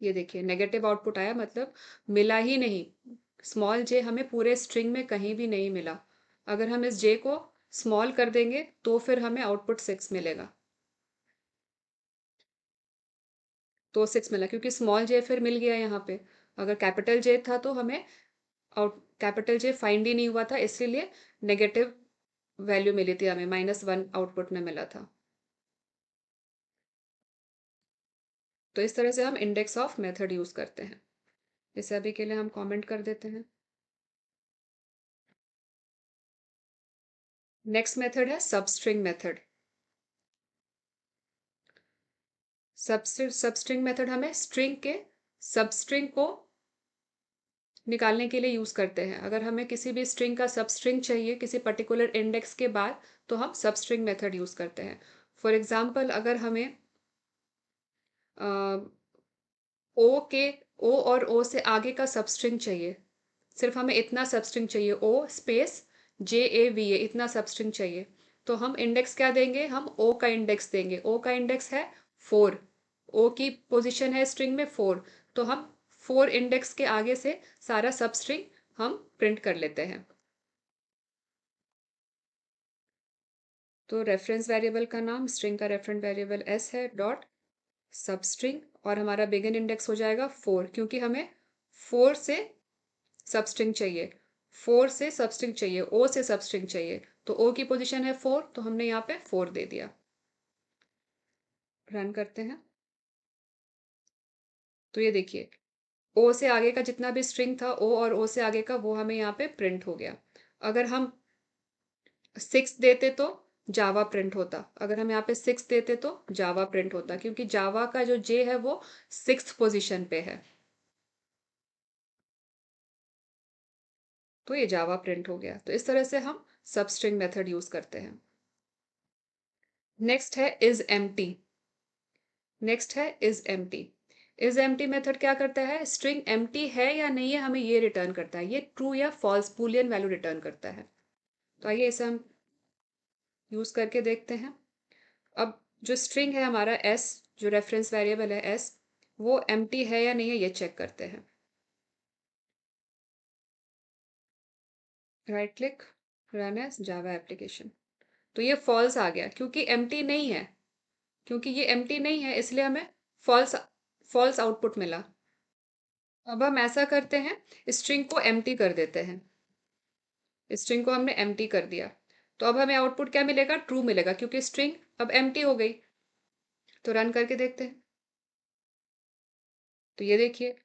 ये देखिए नेगेटिव आउटपुट आया, मतलब मिला ही नहीं। स्मॉल जे हमें पूरे स्ट्रिंग में कहीं भी नहीं मिला। अगर हम इस जे को स्मॉल कर देंगे तो फिर हमें आउटपुट 6 मिलेगा। तो 6 मिला क्योंकि स्मॉल जे फिर मिल गया यहाँ पे। अगर कैपिटल जे था तो हमें आउट कैपिटल जे फाइंड ही नहीं हुआ था, इसीलिए नेगेटिव वैल्यू मिली थी हमें, -1 आउटपुट में मिला था। तो इस तरह से हम इंडेक्स ऑफ मेथड यूज करते हैं। इसे अभी के लिए हम कमेंट कर देते हैं। नेक्स्ट मेथड है सबस्ट्रिंग मेथड। सबस्ट्रिंग मेथड हमें स्ट्रिंग के सबस्ट्रिंग को निकालने के लिए यूज करते हैं। अगर हमें किसी भी स्ट्रिंग का सबस्ट्रिंग चाहिए किसी पर्टिकुलर इंडेक्स के बाद, तो हम सबस्ट्रिंग मेथड यूज करते हैं। फॉर एग्जाम्पल, अगर हमें ओ के ओ और ओ से आगे का सबस्ट्रिंग चाहिए, सिर्फ हमें इतना सबस्ट्रिंग चाहिए, ओ स्पेस JAVA, इतना सबस्ट्रिंग चाहिए, तो हम इंडेक्स क्या देंगे, हम ओ का इंडेक्स देंगे। ओ का इंडेक्स है 4, ओ की पोजीशन है स्ट्रिंग में 4, तो हम 4 इंडेक्स के आगे से सारा सबस्ट्रिंग हम प्रिंट कर लेते हैं। तो रेफरेंस वेरिएबल का नाम, स्ट्रिंग का रेफरेंस वेरिएबल s है, डॉट सबस्ट्रिंग, और हमारा बिगिन इंडेक्स हो जाएगा 4, क्योंकि हमें 4 से सबस्ट्रिंग चाहिए, 4 से सबस्ट्रिंग चाहिए, ओ से सबस्ट्रिंग चाहिए, तो ओ की पोजीशन है 4, तो हमने यहाँ पे 4 दे दिया। रन करते हैं तो ये देखिए, ओ से आगे का जितना भी स्ट्रिंग था, ओ और ओ से आगे का, वो हमें यहाँ पे प्रिंट हो गया। अगर हम 6 देते तो जावा प्रिंट होता, अगर हम यहाँ पे 6 देते तो जावा प्रिंट होता, क्योंकि जावा का जो जे है वो 6th पोजीशन पे है, तो ये जावा प्रिंट हो गया। तो इस तरह से हम सबस्ट्रिंग मेथड यूज करते हैं। नेक्स्ट है इज एम्प्टी। नेक्स्ट है is empty. Is empty method क्या करता है, स्ट्रिंग एम्प्टी है या नहीं है हमें ये रिटर्न करता है, ये ट्रू या फॉल्स बूलियन वैल्यू रिटर्न करता है। तो आइए इसे हम यूज करके देखते हैं। अब जो स्ट्रिंग है हमारा s, जो रेफरेंस वेरिएबल है s, वो एम्प्टी है या नहीं है ये चेक करते हैं। Right click, run as Java application. तो ये फॉल्स आ गया, क्योंकि एम्प्टी नहीं है, क्योंकि ये एम्प्टी नहीं है इसलिए हमें फॉल्स फॉल्स आउटपुट मिला। अब हम ऐसा करते हैं, स्ट्रिंग को एम्प्टी कर देते हैं। स्ट्रिंग को हमने एम्प्टी कर दिया, तो अब हमें आउटपुट क्या मिलेगा, ट्रू मिलेगा, क्योंकि स्ट्रिंग अब एम्प्टी हो गई। तो रन करके देखते हैं। तो ये देखिए,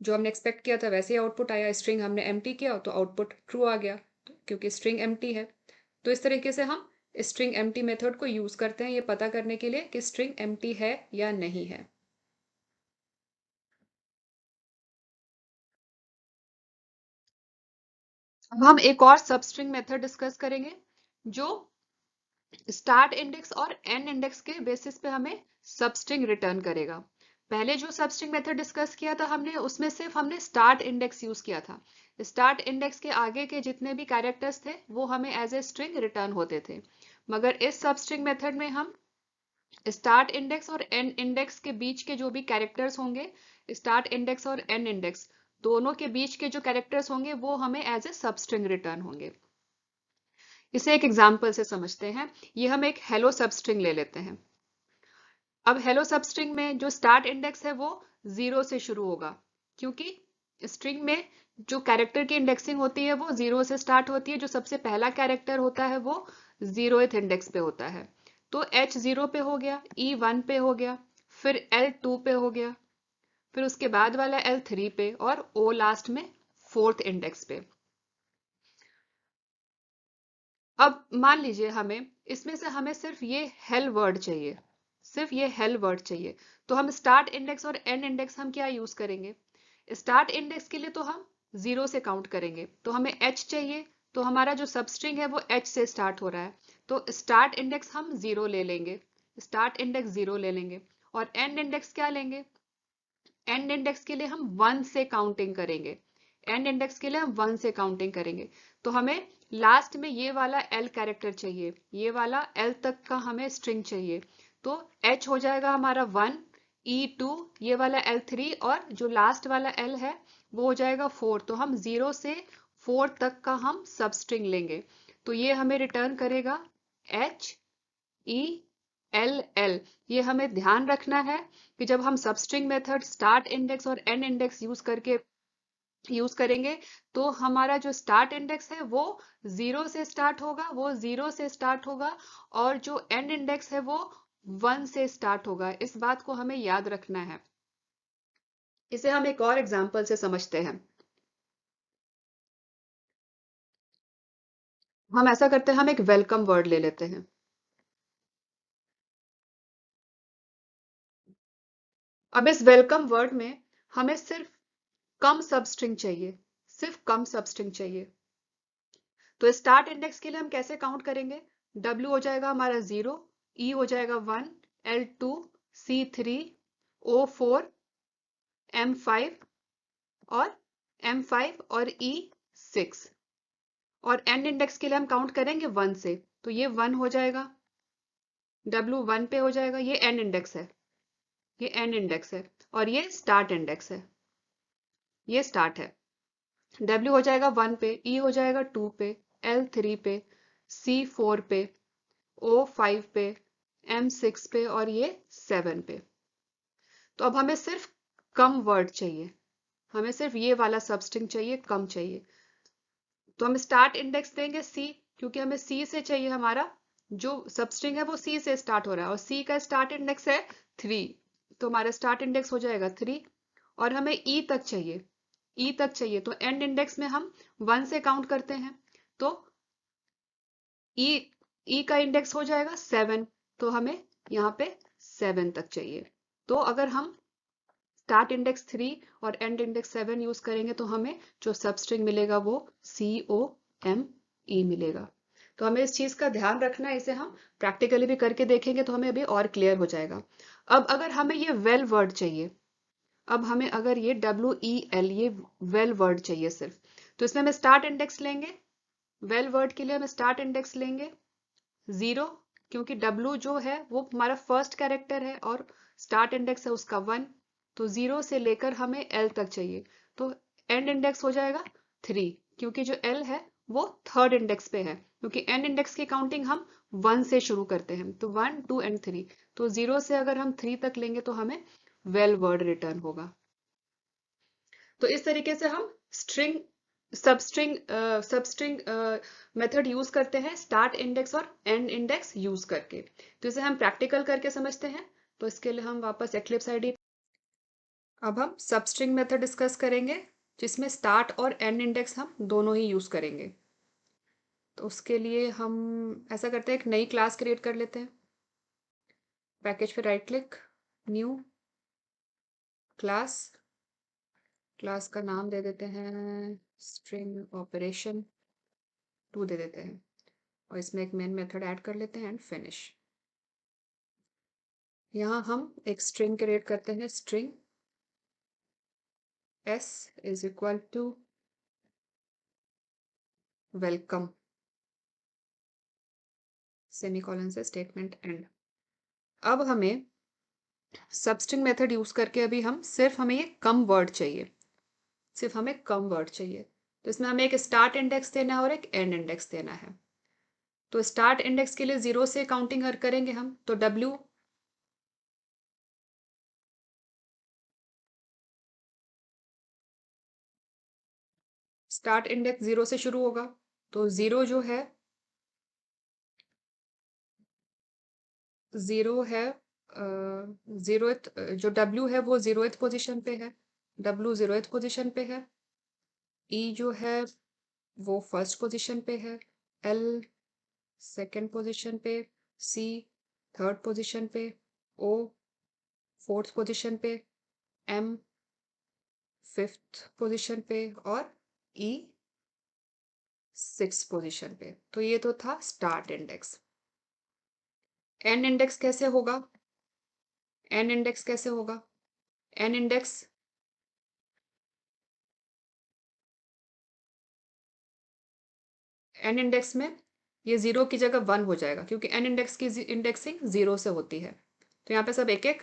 जो हमने एक्सपेक्ट किया था वैसे ही आउटपुट आया, स्ट्रिंग हमने एम्प्टी किया तो आउटपुट ट्रू आ गया, क्योंकि स्ट्रिंग एम्प्टी है। तो इस तरीके से हम स्ट्रिंग एम्प्टी मेथड को यूज करते हैं ये पता करने के लिए कि स्ट्रिंग एम्प्टी है या नहीं है। अब हम एक और सबस्ट्रिंग मेथड डिस्कस करेंगे, जो स्टार्ट इंडेक्स और एंड इंडेक्स के बेसिस पे हमें सबस्ट्रिंग रिटर्न करेगा। पहले जो सबस्ट्रिंग मेथड डिस्कस किया था हमने, उसमें सिर्फ हमने स्टार्ट इंडेक्स यूज किया था। स्टार्ट इंडेक्स के आगे के जितने भी कैरेक्टर्स थे वो हमें एज ए स्ट्रिंग रिटर्न होते थे। मगर इस सबस्ट्रिंग मेथड में हम स्टार्ट इंडेक्स और एंड इंडेक्स के बीच के जो भी कैरेक्टर्स होंगे, स्टार्ट इंडेक्स और एंड इंडेक्स दोनों के बीच के जो कैरेक्टर्स होंगे वो हमें एज ए सबस्ट्रिंग रिटर्न होंगे। इसे एक एग्जाम्पल से समझते हैं। ये हम एक हेलो सबस्ट्रिंग ले लेते हैं। अब हेलो सबस्ट्रिंग में जो स्टार्ट इंडेक्स है वो 0 से शुरू होगा, क्योंकि स्ट्रिंग में जो कैरेक्टर की इंडेक्सिंग होती है वो 0 से स्टार्ट होती है। जो सबसे पहला कैरेक्टर होता है वो 0th इंडेक्स पे होता है। तो H 0 पे हो गया, E 1 पे हो गया, फिर L 2 पे हो गया, फिर उसके बाद वाला L 3 पे, और O लास्ट में 4th इंडेक्स पे। अब मान लीजिए हमें इसमें से हमें सिर्फ ये हेल वर्ड चाहिए, सिर्फ ये हेल वर्ड चाहिए, तो हम स्टार्ट इंडेक्स और एंड इंडेक्स हम क्या यूज करेंगे। स्टार्ट इंडेक्स के लिए तो हम 0 से काउंट करेंगे, तो हमें H चाहिए, तो हमारा जो सबस्ट्रिंग है वो H से स्टार्ट हो रहा है, तो स्टार्ट इंडेक्स हम 0 ले लेंगे, स्टार्ट इंडेक्स 0 ले लेंगे। और एंड इंडेक्स क्या लेंगे, एंड इंडेक्स के लिए हम 1 से काउंटिंग करेंगे, एंड इंडेक्स के लिए हम 1 से काउंटिंग करेंगे। तो हमें लास्ट में ये वाला L कैरेक्टर चाहिए, ये वाला L तक का हमें स्ट्रिंग चाहिए। तो H हो जाएगा हमारा 1, E 2, ये वाला L 3, और जो लास्ट वाला L है वो हो जाएगा 4। तो हम 0 से 4 तक का हम सब स्ट्रिंग लेंगे, तो ये हमें रिटर्न करेगा HELL। ये हमें ध्यान रखना है कि जब हम सबस्ट्रिंग मेथड स्टार्ट इंडेक्स और एंड इंडेक्स यूज करेंगे, तो हमारा जो स्टार्ट इंडेक्स है वो 0 से स्टार्ट होगा, और जो एंड इंडेक्स है वो 1 से स्टार्ट होगा। इस बात को हमें याद रखना है। इसे हम एक और एग्जांपल से समझते हैं। हम ऐसा करते हैं, हम एक वेलकम वर्ड ले लेते हैं। अब इस वेलकम वर्ड में हमें सिर्फ कम सबस्ट्रिंग चाहिए, सिर्फ कम सबस्ट्रिंग चाहिए। तो स्टार्ट इंडेक्स के लिए हम कैसे काउंट करेंगे? W हो जाएगा हमारा 0, E हो जाएगा 1, L2, C3, O4, M5 और M5 और E6। और एंड इंडेक्स के लिए हम काउंट करेंगे 1 से, तो ये 1 हो जाएगा, W 1 पे हो जाएगा, ये एंड इंडेक्स है, ये एंड इंडेक्स है। और ये स्टार्ट इंडेक्स है, ये स्टार्ट है। W हो जाएगा 1 पे, E हो जाएगा 2 पे, L 3 पे, C 4 पे, O 5 पे, M 6 पे और ये 7 पे। तो अब हमें सिर्फ कम वर्ड चाहिए, हमें सिर्फ ये वाला सबस्ट्रिंग चाहिए, कम चाहिए। तो हम स्टार्ट इंडेक्स देंगे C, क्योंकि हमें C से चाहिए, हमारा जो सबस्ट्रिंग है वो C से स्टार्ट हो रहा है और C का स्टार्ट इंडेक्स है 3, तो हमारा स्टार्ट इंडेक्स हो जाएगा 3। और हमें E तक चाहिए, E तक चाहिए, तो एंड इंडेक्स में हम 1 से काउंट करते हैं, तो E का इंडेक्स हो जाएगा 7, तो हमें यहाँ पे 7 तक चाहिए। तो अगर हम स्टार्ट इंडेक्स 3 और एंड इंडेक्स 7 यूज करेंगे तो हमें जो सबस्ट्रिंग मिलेगा वो COME मिलेगा। तो हमें इस चीज का ध्यान रखना है, इसे हम प्रैक्टिकली भी करके देखेंगे तो हमें अभी और क्लियर हो जाएगा। अब अगर हमें ये वेल वर्ड चाहिए, अब हमें अगर ये WEL ये वेल वर्ड चाहिए सिर्फ, तो इसमें हम स्टार्ट इंडेक्स लेंगे। वेल वर्ड के लिए हम स्टार्ट इंडेक्स लेंगे 0, क्योंकि W जो है वो हमारा फर्स्ट कैरेक्टर है और स्टार्ट इंडेक्स है उसका 1, तो 0 से लेकर हमें L तक चाहिए। तो एंड इंडेक्स हो जाएगा 3, क्योंकि जो L है वो थर्ड इंडेक्स पे है, क्योंकि एंड इंडेक्स की काउंटिंग हम 1 से शुरू करते हैं, तो 1 2 एंड 3। तो 0 से अगर हम 3 तक लेंगे तो हमें वेल वर्ड रिटर्न होगा। तो इस तरीके से हम string substring substring method use करते हैं स्टार्ट इंडेक्स और एंड इंडेक्स यूज करके। तो इसे हम प्रैक्टिकल करके समझते हैं। तो इसके लिए हम वापस एक्लिप्स आईडी, अब हम सबस्ट्रिंग मेथड डिस्कस करेंगे जिसमें स्टार्ट और एंड इंडेक्स हम दोनों ही यूज करेंगे। तो उसके लिए हम ऐसा करते हैं, एक नई क्लास क्रिएट कर लेते हैं। पैकेज पे right click, new class, class का नाम दे देते हैं स्ट्रिंग ऑपरेशन 2 दे देते हैं और इसमें एक मेन मेथड ऐड कर लेते हैं एंड फिनिश। यहाँ हम एक स्ट्रिंग क्रिएट करते हैं, string s is equal to welcome, semicolon से स्टेटमेंट एंड। अब हमें सबस्ट्रिंग मेथड यूज करके अभी हम सिर्फ हमें ये कम वर्ड चाहिए, सिर्फ हमें कम वर्ड चाहिए। तो इसमें हमें एक स्टार्ट इंडेक्स देना है और एक एंड इंडेक्स देना है। तो स्टार्ट इंडेक्स के लिए 0 से काउंटिंग करेंगे हम, तो W स्टार्ट इंडेक्स 0 से शुरू होगा, तो 0 जो है 0 है, जीरोथ जो W है वो 0th पोजीशन पे है, W 0th पोजीशन पे है। E जो है वो फर्स्ट पोजीशन पे है, L सेकंड पोजीशन पे, C थर्ड पोजीशन पे, O फोर्थ पोजीशन पे, M फिफ्थ पोजीशन पे और E सिक्स पोजीशन पे। तो ये तो था स्टार्ट इंडेक्स। एंड इंडेक्स कैसे होगा? एंड इंडेक्स कैसे होगा? एंड इंडेक्स एन इंडेक्स में ये 0 की जगह 1 हो जाएगा, क्योंकि एन इंडेक्स की इंडेक्सिंग 0 से होती है। तो यहाँ पे सब एक एक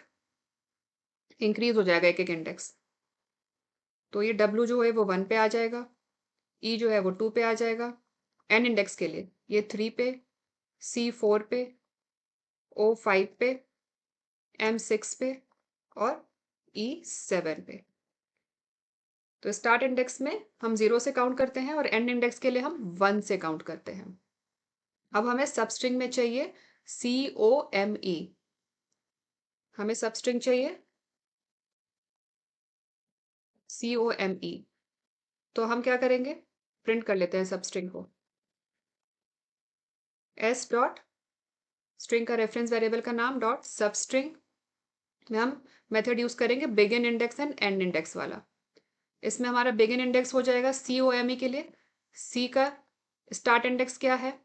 इंक्रीज हो जाएगा, एक एक इंडेक्स। तो ये W जो है वो 1 पे आ जाएगा, E जो है वो 2 पे आ जाएगा। एन इंडेक्स के लिए ये 3 पे, C 4 पे, O 5 पे, M 6 पे और E 7 पे। तो स्टार्ट इंडेक्स में हम 0 से काउंट करते हैं और एंड इंडेक्स के लिए हम 1 से काउंट करते हैं। अब हमें सबस्ट्रिंग में चाहिए COME, हमें सबस्ट्रिंग चाहिए COME। तो हम क्या करेंगे, प्रिंट कर लेते हैं सबस्ट्रिंग को। s डॉट स्ट्रिंग का रेफरेंस वेरिएबल का नाम डॉट सबस्ट्रिंग में हम मेथड यूज करेंगे begin index and and index वाला। इसमें हमारा बिगिन इंडेक्स हो जाएगा COME के लिए। सी का स्टार्ट इंडेक्स क्या है?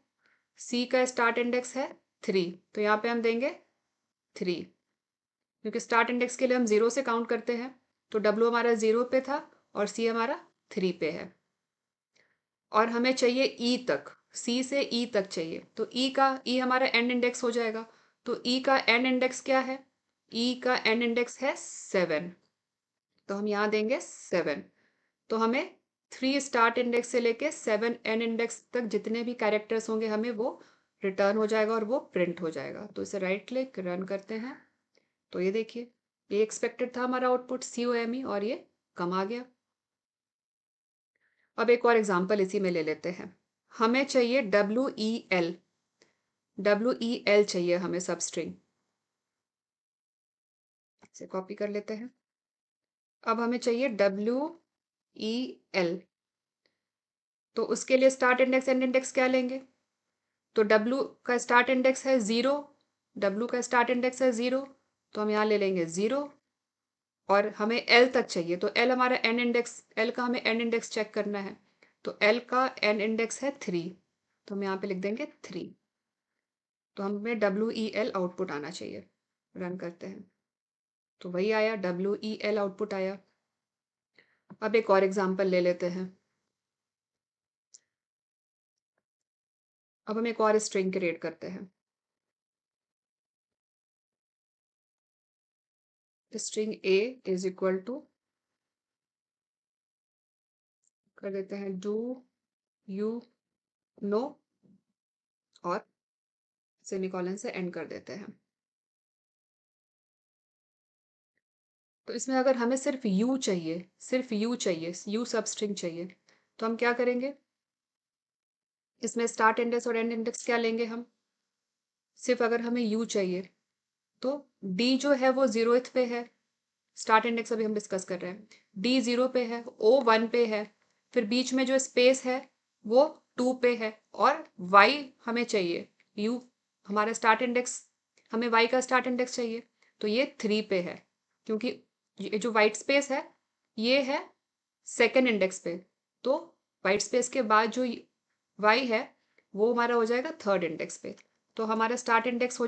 सी का स्टार्ट इंडेक्स है 3, तो यहाँ पे हम देंगे 3, क्योंकि स्टार्ट इंडेक्स के लिए हम 0 से काउंट करते हैं। तो W हमारा 0 पे था और C हमारा 3 पे है। और हमें चाहिए E तक, C से E तक चाहिए, तो E हमारा एंड इंडेक्स हो जाएगा। तो E का एंड इंडेक्स क्या है? E का एंड इंडेक्स है 7, तो हम यहाँ देंगे 7। तो हमें 3 स्टार्ट इंडेक्स से लेके 7 एंड इंडेक्स तक जितने भी कैरेक्टर्स होंगे हमें वो रिटर्न हो जाएगा और वो प्रिंट हो जाएगा। तो इसे राइट क्लिक रन करते हैं, तो ये देखिए ये एक्सपेक्टेड था हमारा आउटपुट COME और ये कम आ गया। अब एक और एग्जांपल इसी में ले लेते हैं। हमें चाहिए WEL, WEL चाहिए हमें सब स्ट्रिंग। इसे कॉपी कर लेते हैं। अब हमें चाहिए WEL, तो उसके लिए स्टार्ट इंडेक्स एंड इंडेक्स क्या लेंगे? तो W का स्टार्ट इंडेक्स है 0, W का स्टार्ट इंडेक्स है 0, तो हम यहाँ ले लेंगे 0। और हमें L तक चाहिए, तो L हमारा एंड इंडेक्स, L का हमें एंड इंडेक्स चेक करना है। तो L का एंड इंडेक्स है 3, तो हम यहाँ पे लिख देंगे 3। तो हमें WEL आउटपुट आना चाहिए। रन करते हैं, तो वही आया, WEL आउटपुट आया। अब एक और एग्जांपल ले लेते हैं। अब हम एक और स्ट्रिंग क्रिएट करते हैं। String A is equal to कर देते हैं डू यू नो और सेमीकोलन से एंड कर देते हैं। तो इसमें अगर हमें सिर्फ यू चाहिए, सिर्फ यू चाहिए, यू सब स्ट्रिंग चाहिए, तो हम क्या करेंगे? इसमें स्टार्ट इंडेक्स और एंड इंडेक्स क्या लेंगे हम? सिर्फ अगर हमें यू चाहिए तो डी जो है वो 0th पे है, स्टार्ट इंडेक्स अभी हम डिस्कस कर रहे हैं, डी 0 पे है, ओ 1 पे है, फिर बीच में जो स्पेस है वो 2 पे है, और वाई हमें चाहिए, यू हमारा स्टार्ट इंडेक्स, हमें वाई का स्टार्ट इंडेक्स चाहिए, तो ये 3 पे है, क्योंकि ये जो वाइट स्पेस है ये है सेकेंड इंडेक्स पे, तो वाइट स्पेस के बाद जो वाई है वो हमारा हो जाएगा थर्ड इंडेक्स पे। तो हमारा स्टार्ट इंडेक्स हो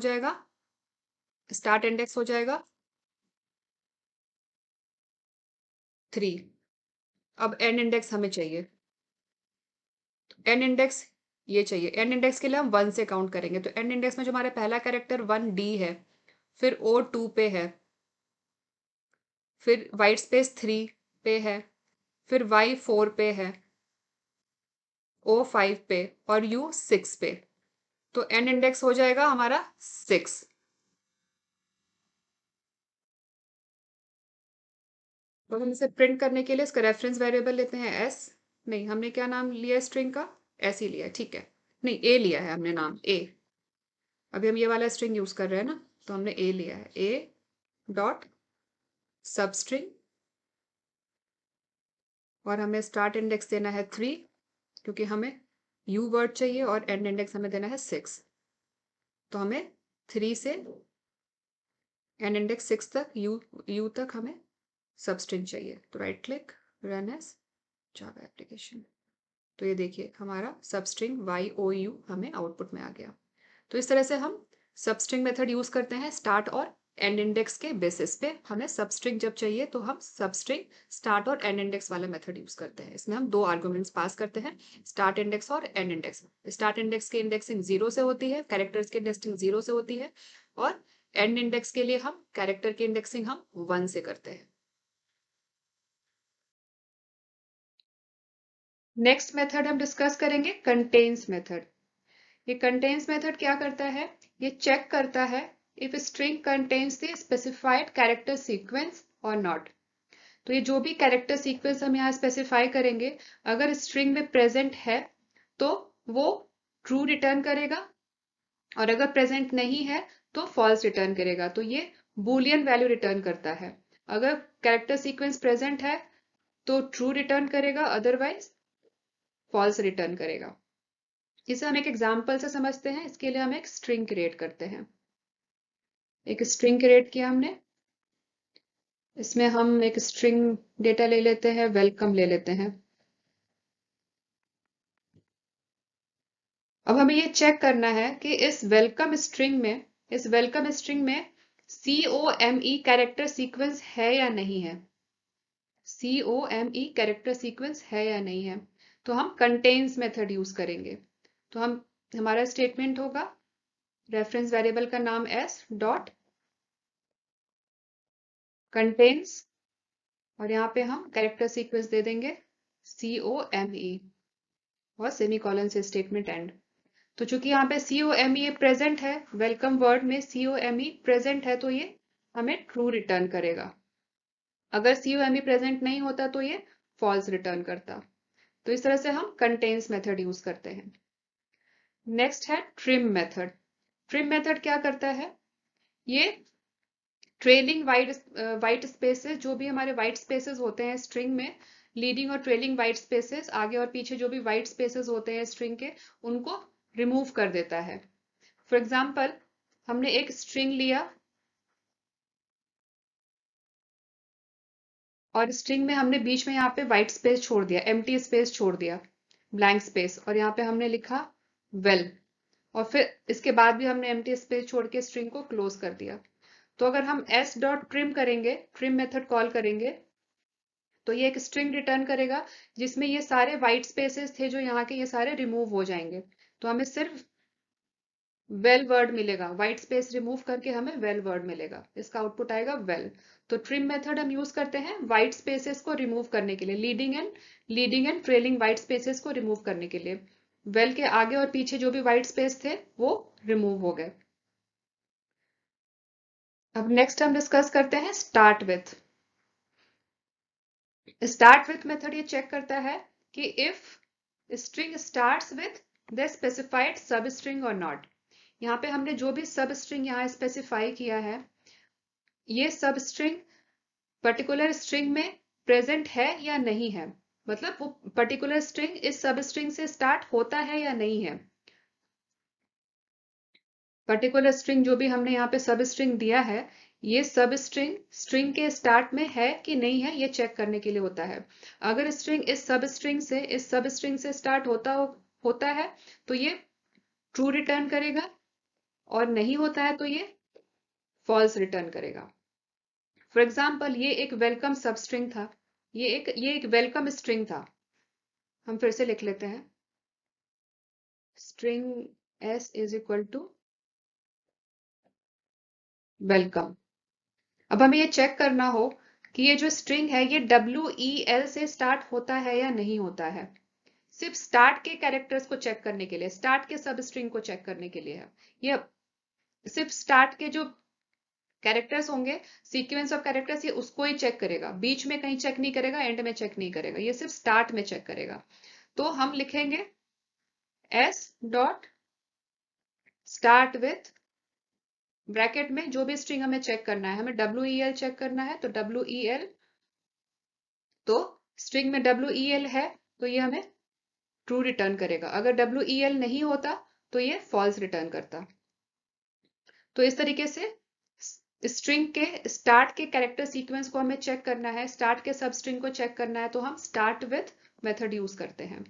जाएगा 3। अब एंड इंडेक्स हमें चाहिए, एंड इंडेक्स ये चाहिए, एंड इंडेक्स के लिए हम 1 से काउंट करेंगे, तो एंड इंडेक्स में जो हमारा पहला कैरेक्टर 1D है, फिर O 2 पे है, फिर वाइट स्पेस 3 पे है, फिर Y 4 पे है, O 5 पे और U 6 पे, तो एंड इंडेक्स हो जाएगा हमारा 6। तो हम इसे प्रिंट करने के लिए इसका रेफरेंस वेरिएबल लेते हैं S। नहीं, हमने क्या नाम लिया स्ट्रिंग का? S ही लिया, ठीक है। नहीं, A लिया है हमने नाम, A। अभी हम ये वाला स्ट्रिंग यूज कर रहे हैं ना, तो हमने A लिया है, A डॉट सब स्ट्रिंग, और हमें स्टार्ट इंडेक्स देना है 3, क्योंकि हमें यू वर्ड चाहिए, और एंड इंडेक्स हमें देना है 6, तो हमें 3 से एंड इंडेक्स 6 तक, यू तक हमें सब स्ट्रिंग चाहिए। तो right click run as Java application, तो ये देखिए हमारा सब स्ट्रिंग YOU हमें आउटपुट में आ गया। तो इस तरह से हम सब स्ट्रिंग मेथड यूज करते हैं स्टार्ट और एंड इंडेक्स के बेसिस पे। हमें सब स्ट्रिंग जब चाहिए तो हम सब स्ट्रिंग स्टार्ट और एंड इंडेक्स वाला मेथड यूज करते हैं। इसमें हम 2 आर्गुमेंट्स पास करते हैं, स्टार्ट इंडेक्स और एंड इंडेक्स। स्टार्ट इंडेक्स की इंडेक्सिंग 0 से होती है, कैरेक्टर्स की इंडेक्सिंग 0 से होती है, और एंड इंडेक्स के लिए हम कैरेक्टर की इंडेक्सिंग हम 1 से करते हैं। नेक्स्ट मेथड हम डिस्कस करेंगे कंटेन्स मेथड। ये कंटेन्स मेथड क्या करता है? ये चेक करता है if string contains the specified character sequence और नॉट। तो ये जो भी कैरेक्टर सीक्वेंस हम यहाँ स्पेसिफाई करेंगे, अगर स्ट्रिंग में प्रेजेंट है तो वो ट्रू रिटर्न करेगा, और अगर प्रेजेंट नहीं है तो फॉल्स रिटर्न करेगा। तो ये बूलियन वैल्यू रिटर्न करता है। अगर कैरेक्टर सीक्वेंस प्रेजेंट है तो ट्रू रिटर्न करेगा, अदरवाइज फॉल्स रिटर्न करेगा। इसे हम एक एग्जाम्पल से समझते हैं। इसके लिए हम एक स्ट्रिंग क्रिएट करते हैं। एक स्ट्रिंग क्रिएट किया हमने, इसमें हम एक स्ट्रिंग डेटा ले लेते हैं, वेलकम ले लेते हैं। अब हमें ये चेक करना है कि इस वेलकम स्ट्रिंग में COME कैरेक्टर सीक्वेंस है या नहीं है। COME कैरेक्टर सीक्वेंस है या नहीं है। तो हम कंटेन्स मेथड यूज करेंगे। तो हमारा स्टेटमेंट होगा रेफरेंस वेरिएबल का नाम s डॉट कंटेन्स और यहाँ पे हम कैरेक्टर सीक्वेंस दे देंगे COME और सेमीकोलन से स्टेटमेंट एंड। तो चूंकि यहाँ पे COME प्रेजेंट है, वेलकम वर्ड में COME प्रेजेंट है, तो ये हमें ट्रू रिटर्न करेगा। अगर COME प्रेजेंट नहीं होता तो ये फॉल्स रिटर्न करता। तो इस तरह से हम कंटेन्स मेथड यूज करते हैं। नेक्स्ट है ट्रिम मेथड। ट्रिम मेथड क्या करता है, ये ट्रेलिंग वाइट स्पेसेस, जो भी हमारे वाइट स्पेसेस होते हैं स्ट्रिंग में, लीडिंग और ट्रेलिंग वाइट स्पेसेस, आगे और पीछे जो भी वाइट स्पेसेस होते हैं स्ट्रिंग के, उनको रिमूव कर देता है। फॉर एग्जाम्पल, हमने एक स्ट्रिंग लिया और स्ट्रिंग में हमने बीच में यहाँ पे व्हाइट स्पेस छोड़ दिया, एम्प्टी स्पेस छोड़ दिया, ब्लैंक स्पेस, और यहाँ पे हमने लिखा वेल, और फिर इसके बाद भी हमने एम्प्टी स्पेस छोड़ के स्ट्रिंग को क्लोज कर दिया। तो अगर हम s डॉट ट्रिम करेंगे, ट्रिम मेथड कॉल करेंगे, तो ये एक स्ट्रिंग रिटर्न करेगा जिसमें ये सारे व्हाइट स्पेसेस थे जो यहाँ के, ये सारे रिमूव हो जाएंगे। तो हमें सिर्फ वेल वर्ड मिलेगा, व्हाइट स्पेस रिमूव करके हमें वेल वर्ड मिलेगा, इसका आउटपुट आएगा वेल। तो ट्रिम मेथड हम यूज करते हैं व्हाइट स्पेसेस को रिमूव करने के लिए, leading and trailing white spaces को रिमूव करने के लिए। वेल के आगे और पीछे जो भी व्हाइट स्पेस थे वो रिमूव हो गए। अब नेक्स्ट हम डिस्कस करते हैं start with. Start with method ये चेक करता है कि if string starts with the specified सब स्ट्रिंग और नॉट। यहाँ पे हमने जो भी सब स्ट्रिंग यहाँ स्पेसिफाई किया है, ये सब स्ट्रिंग पर्टिकुलर स्ट्रिंग में प्रेजेंट है या नहीं है, मतलब वो पर्टिकुलर स्ट्रिंग इस सब स्ट्रिंग से स्टार्ट होता है या नहीं है। पर्टिकुलर स्ट्रिंग जो भी हमने यहाँ पे सब स्ट्रिंग दिया है, ये सब स्ट्रिंग स्ट्रिंग के स्टार्ट में है कि नहीं है, ये चेक करने के लिए होता है। अगर स्ट्रिंग इस सब स्ट्रिंग से स्टार्ट होता है तो ये ट्रू रिटर्न करेगा, और नहीं होता है तो ये फॉल्स रिटर्न करेगा। फॉर एग्जाम्पल, ये एक वेलकम सब स्ट्रिंग था, ये एक वेलकम स्ट्रिंग था। हम फिर से लिख लेते हैं, string s is equal to welcome. अब हमें ये चेक करना हो कि ये जो स्ट्रिंग है ये WEL से स्टार्ट होता है या नहीं होता है। सिर्फ स्टार्ट के कैरेक्टर्स को चेक करने के लिए, स्टार्ट के सब स्ट्रिंग को चेक करने के लिए है। ये सिर्फ स्टार्ट के जो कैरेक्टर्स होंगे, सीक्वेंस ऑफ कैरेक्टर्स, ये उसको ही चेक करेगा, बीच में कहीं चेक नहीं करेगा, एंड में चेक नहीं करेगा, ये सिर्फ स्टार्ट में चेक करेगा। तो हम लिखेंगे s dot start with, bracket में जो भी स्ट्रिंग हमें चेक करना है, हमें WEL चेक करना है, तो WEL, तो स्ट्रिंग में WEL है तो ये हमें ट्रू रिटर्न करेगा। अगर WEL नहीं होता तो ये फॉल्स रिटर्न करता। तो इस तरीके से स्ट्रिंग के स्टार्ट के कैरेक्टर सीक्वेंस को हमें चेक करना है, स्टार्ट के सब स्ट्रिंग को चेक करना है, तो हम स्टार्ट विथ मेथड यूज करते हैं।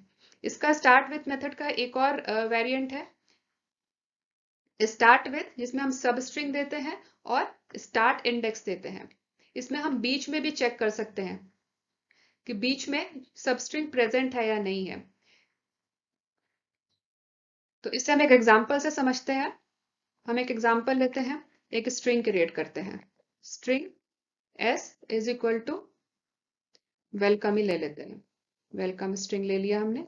इसका स्टार्ट विथ मेथड का एक और वेरिएंट है स्टार्ट विथ, जिसमें हम सब स्ट्रिंग देते हैं और स्टार्ट इंडेक्स देते हैं। इसमें हम बीच में भी चेक कर सकते हैं कि बीच में सब स्ट्रिंग प्रेजेंट है या नहीं है। तो इससे हम एक एग्जांपल से समझते हैं। हम एक एग्जांपल लेते हैं, एक स्ट्रिंग क्रिएट करते हैं, string s is equal to welcome ही ले लेते हैं, वेलकम स्ट्रिंग ले लिया हमने।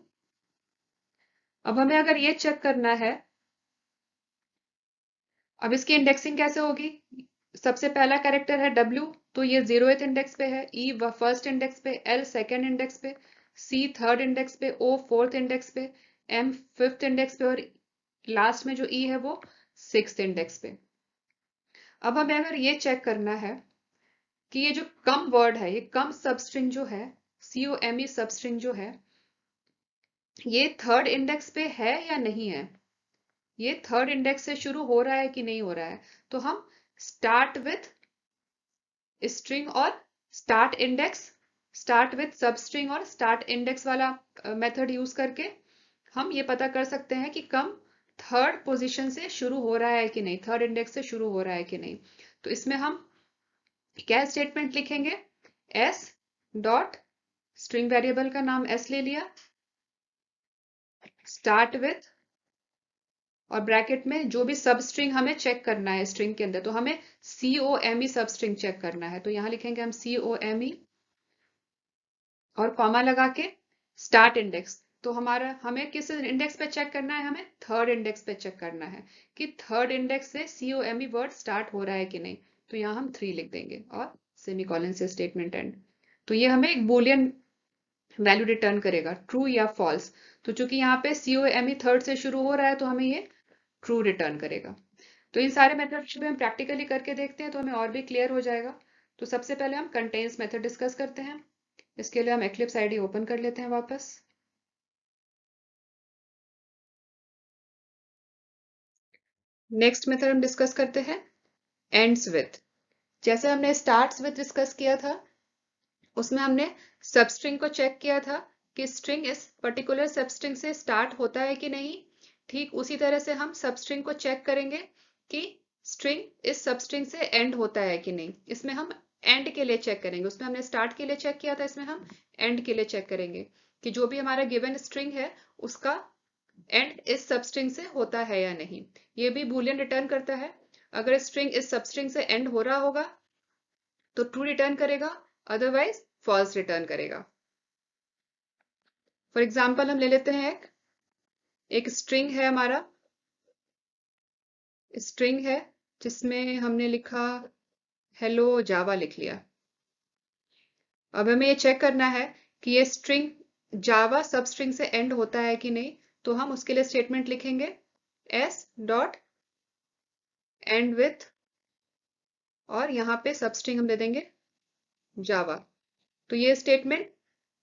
अब हमें अगर ये चेक करना है, अब इसकी इंडेक्सिंग कैसे होगी। सबसे पहला कैरेक्टर है W, तो ये 0th इंडेक्स पे है, E फर्स्ट इंडेक्स पे, L सेकेंड इंडेक्स पे, C थर्ड इंडेक्स पे, O फोर्थ इंडेक्स पे, M फिफ्थ इंडेक्स पे, और लास्ट में जो E है वो सिक्स्थ इंडेक्स पे। अब हमें अगर ये चेक करना है कि ये जो कम वर्ड है, ये कम सबस्ट्रिंग जो है, COME सबस्ट्रिंग जो है, ये थर्ड इंडेक्स पे है या नहीं है, ये थर्ड इंडेक्स से शुरू हो रहा है कि नहीं हो रहा है, तो हम स्टार्ट विथ स्ट्रिंग और स्टार्ट इंडेक्स, स्टार्ट विथ सब स्ट्रिंग और स्टार्ट इंडेक्स वाला मेथड यूज करके हम ये पता कर सकते हैं कि कम थर्ड पोजीशन से शुरू हो रहा है कि नहीं, थर्ड इंडेक्स से शुरू हो रहा है कि नहीं। तो इसमें हम क्या स्टेटमेंट लिखेंगे, एस डॉट, स्ट्रिंग वेरिएबल का नाम एस ले लिया, स्टार्ट विथ, और ब्रैकेट में जो भी सब स्ट्रिंग हमें चेक करना है स्ट्रिंग के अंदर, तो हमें COME सब स्ट्रिंग चेक करना है, तो यहां लिखेंगे हम COME और कॉमा लगा के स्टार्ट इंडेक्स। तो हमारा हमें किस इंडेक्स पे चेक करना है, हमें थर्ड इंडेक्स पे चेक करना है कि थर्ड इंडेक्स से COME वर्ड स्टार्ट हो रहा है कि नहीं। तो यहाँ हम 3 लिख देंगे और सेमीकोलन से स्टेटमेंट एंड। तो ये हमें एक बुलियन वैल्यू रिटर्न करेगा, ट्रू या फॉल्स। तो चूंकि यहाँ पे COME थर्ड से शुरू हो रहा है तो हमें ये ट्रू रिटर्न करेगा। तो इन सारे मेथड्स भी हम प्रैक्टिकली करके देखते हैं तो हमें और भी क्लियर हो जाएगा। तो सबसे पहले हम कंटेन्स मेथड डिस्कस करते हैं। इसके लिए हम Eclipse IDE ओपन कर लेते हैं वापस। नेक्स्ट मेथड हम डिस्कस करते हैं एंड्स विथ। जैसे हमने स्टार्ट्स विथ डिस्कस किया था, उसमें हमने सबस्ट्रिंग को चेक किया था कि स्ट्रिंग इस पर्टिकुलर सबस्ट्रिंग से स्टार्ट होता है कि नहीं। ठीक उसी तरह से हम सबस्ट्रिंग को चेक करेंगे कि स्ट्रिंग इस सबस्ट्रिंग से एंड होता है कि नहीं। इसमें हम एंड के लिए चेक करेंगे, उसमें हमने स्टार्ट के लिए चेक किया था, इसमें हम एंड के लिए चेक करेंगे कि जो भी हमारा गिवन स्ट्रिंग है उसका एंड इस सबस्ट्रिंग से होता है या नहीं। ये भी बूलियन रिटर्न करता है। अगर स्ट्रिंग इस सबस्ट्रिंग से एंड हो रहा होगा तो ट्रू रिटर्न करेगा, अदरवाइज फॉल्स रिटर्न करेगा। फॉर एग्जाम्पल हम ले लेते हैं एक स्ट्रिंग है, हमारा स्ट्रिंग है जिसमें हमने लिखा हेलो जावा लिख लिया। अब हमें ये चेक करना है कि ये स्ट्रिंग जावा सब स्ट्रिंग से एंड होता है कि नहीं। तो हम उसके लिए स्टेटमेंट लिखेंगे एस डॉट एंड विथ, और यहाँ पे सब स्ट्रिंग हम दे देंगे जावा। तो ये स्टेटमेंट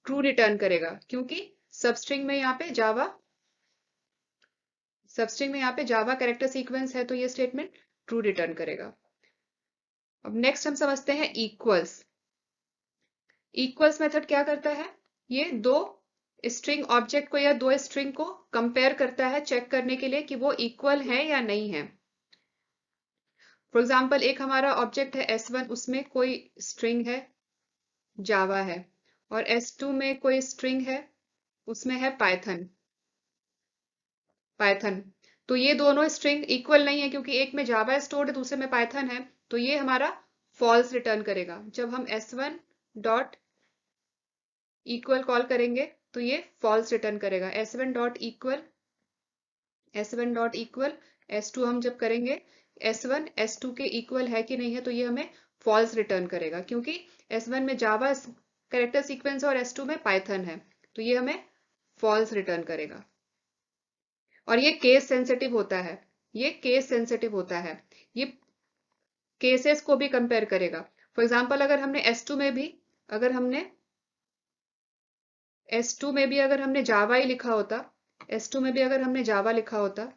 ट्रू रिटर्न करेगा क्योंकि सबस्ट्रिंग में यहाँ पे जावा, सबस्ट्रिंग में यहाँ पे जावा कैरेक्टर सीक्वेंस है, तो ये स्टेटमेंट ट्रू रिटर्न करेगा। अब नेक्स्ट हम समझते हैं इक्वल्स। इक्वल्स मेथड क्या करता है, ये दो स्ट्रिंग ऑब्जेक्ट को या दो स्ट्रिंग को कंपेयर करता है चेक करने के लिए कि वो इक्वल है या नहीं है। फॉर एग्जाम्पल एक हमारा ऑब्जेक्ट है S1, उसमें कोई स्ट्रिंग है जावा है, और S2 में कोई स्ट्रिंग है उसमें है पाइथन। पाइथन, तो ये दोनों स्ट्रिंग इक्वल नहीं है क्योंकि एक में जावा स्टोर्ड है दूसरे में पाइथन है। तो ये हमारा फॉल्स रिटर्न करेगा। जब हम S1 डॉट इक्वल कॉल करेंगे तो ये फॉल्स रिटर्न करेगा। S1 dot equal, S1 dot equal S2 हम जब करेंगे S1 S2 के इक्वल है कि नहीं है, तो ये हमें फॉल्स रिटर्न करेगा क्योंकि S1 में जावा कैरेक्टर सीक्वेंस और S2 में पाइथन है, तो ये हमें फॉल्स रिटर्न करेगा। और ये केस सेंसिटिव होता है, ये केस सेंसिटिव होता है, ये केसेस को भी कंपेयर करेगा। फॉर एग्जाम्पल अगर हमने S2 में भी, अगर हमने S2 में भी अगर हमने जावा ही लिखा होता, S2 में भी अगर हमने जावा लिखा होता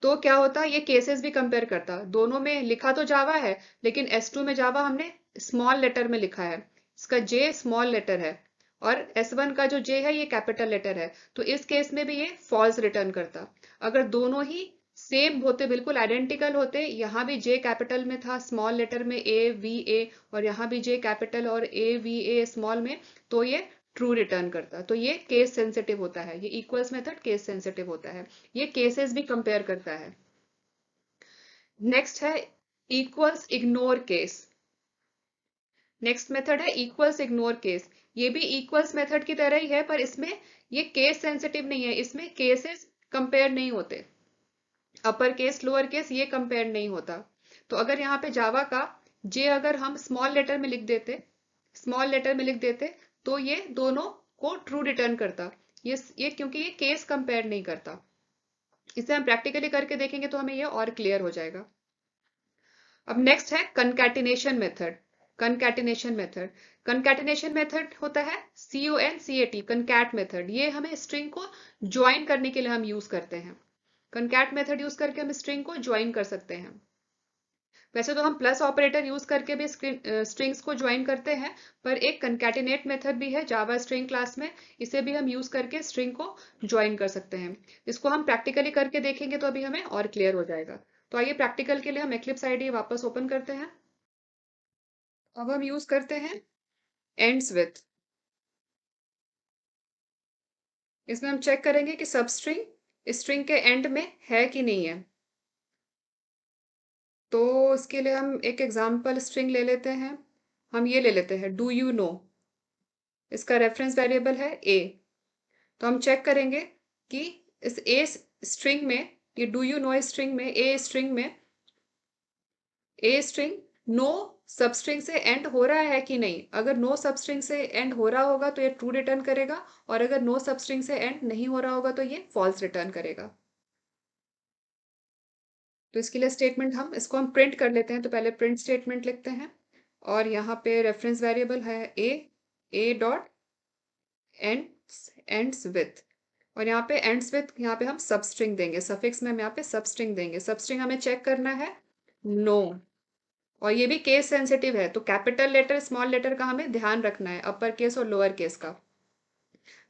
तो क्या होता, ये केसेस भी कंपेयर करता। दोनों में लिखा तो जावा है लेकिन S2 में जावा हमने स्मॉल लेटर में लिखा है, इसका J स्मॉल लेटर है, और S1 का जो J है ये कैपिटल लेटर है। तो इस केस में भी ये फॉल्स रिटर्न करता। अगर दोनों ही सेम होते, बिल्कुल आइडेंटिकल होते, यहाँ भी J कैपिटल में था स्मॉल लेटर में AVA, और यहाँ भी J कैपिटल और AVA स्मॉल में, तो ये ट्रू रिटर्न करता। तो ये केस सेंसिटिव होता है, ये इक्वल्स मेथड केस सेंसिटिव होता है, ये केसेस भी कंपेयर करता है। नेक्स्ट है equals ignore case. Next method है इक्वल्स इग्नोर केस। ये भी इक्वल्स मेथड की तरह ही है पर इसमें ये केस सेंसिटिव नहीं है, इसमें केसेस कंपेयर नहीं होते, अपर केस लोअर केस ये कंपेयर नहीं होता। तो अगर यहाँ पे जावा का जे अगर हम स्मॉल लेटर में लिख देते, स्मॉल लेटर में लिख देते, तो ये दोनों को ट्रू रिटर्न करता। ये क्योंकि ये केस कंपेयर नहीं करता। इसे हम प्रैक्टिकली करके देखेंगे तो हमें ये और क्लियर हो जाएगा। अब नेक्स्ट है concatenation method. Concatenation method, concatenation method होता है CONCAT, कंकैट मेथड। ये हमें स्ट्रिंग को ज्वाइन करने के लिए हम यूज करते हैं। कंकैट मेथड यूज करके हम स्ट्रिंग को ज्वाइन कर सकते हैं। वैसे तो हम प्लस ऑपरेटर यूज करके भी स्ट्रिंग्स को ज्वाइन करते हैं, पर एक कंकैटिनेट मेथड भी है जावा स्ट्रिंग क्लास में, इसे भी हम यूज करके स्ट्रिंग को ज्वाइन कर सकते हैं। इसको हम प्रैक्टिकली करके देखेंगे तो अभी हमें और क्लियर हो जाएगा। तो आइए प्रैक्टिकल के लिए हम एक्लिप्स आईडी वापस ओपन करते हैं। अब हम यूज करते हैं एंड्स विथ। इसमें हम चेक करेंगे कि सब स्ट्रिंग स्ट्रिंग के एंड में है कि नहीं है। तो इसके लिए हम एक एग्जाम्पल स्ट्रिंग ले लेते हैं। हम ये ले लेते हैं डू यू नो। इसका रेफरेंस वेरिएबल है ए। तो हम चेक करेंगे कि इस ए स्ट्रिंग में, ये do you know string no substring से एंड हो रहा है कि नहीं। अगर नो सबस्ट्रिंग से एंड हो रहा होगा तो ये ट्रू रिटर्न करेगा, और अगर नो सबस्ट्रिंग से एंड नहीं हो रहा होगा तो ये फॉल्स रिटर्न करेगा। तो इसके लिए स्टेटमेंट हम इसको हम प्रिंट कर लेते हैं। तो पहले प्रिंट स्टेटमेंट लिखते हैं, और यहाँ पे रेफरेंस वेरिएबल है ए डॉट एंड्स विथ। और यहाँ पे हम सबस्ट्रिंग देंगे, सफिक्स में हम यहाँ पे सबस्ट्रिंग देंगे। सबस्ट्रिंग हमें चेक करना है नो, और ये भी केस सेंसिटिव है, तो कैपिटल लेटर स्मॉल लेटर का हमें ध्यान रखना है, अपर केस और लोअर केस का।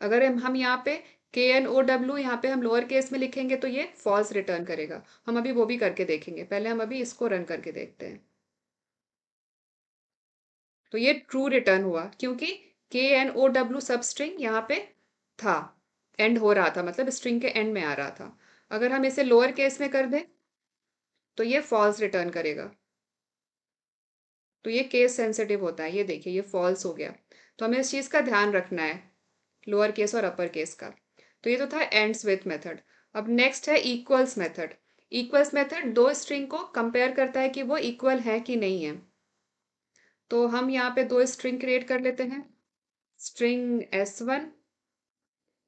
अगर हम यहाँ पे KNOW यहाँ पे हम लोअर केस में लिखेंगे तो ये फॉल्स रिटर्न करेगा। हम अभी वो भी करके देखेंगे, पहले हम अभी इसको रन करके देखते हैं। तो ये ट्रू रिटर्न हुआ क्योंकि KNOW सब स्ट्रिंग यहाँ पे था, एंड हो रहा था, मतलब स्ट्रिंग के एंड में आ रहा था। अगर हम इसे लोअर केस में कर दें तो ये फॉल्स रिटर्न करेगा। तो ये केस सेंसिटिव होता है, ये देखिए ये फॉल्स हो गया। तो हमें इस चीज़ का ध्यान रखना है, लोअर केस और अपर केस का। तो ये तो था एंड्स विथ मेथड। अब नेक्स्ट है इक्वल्स मेथड। इक्वल्स मेथड दो स्ट्रिंग को कंपेयर करता है कि वो इक्वल है कि नहीं है। तो हम यहाँ पे दो स्ट्रिंग क्रिएट कर लेते हैं। स्ट्रिंग S1,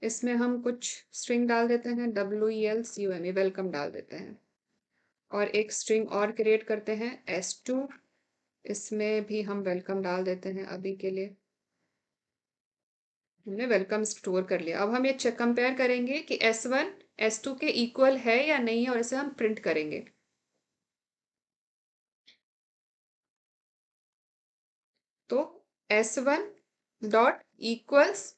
इसमें हम कुछ स्ट्रिंग डाल देते हैं WELCUME, वेलकम डाल देते हैं। और एक स्ट्रिंग और क्रिएट करते हैं S2, इसमें भी हम वेलकम डाल देते हैं। अभी के लिए हमने वेलकम स्टोर कर लिया। अब हम ये चेक कंपेयर करेंगे कि S1 S2 के इक्वल है या नहीं है, और इसे हम प्रिंट करेंगे। तो S1 डॉट इक्वल्स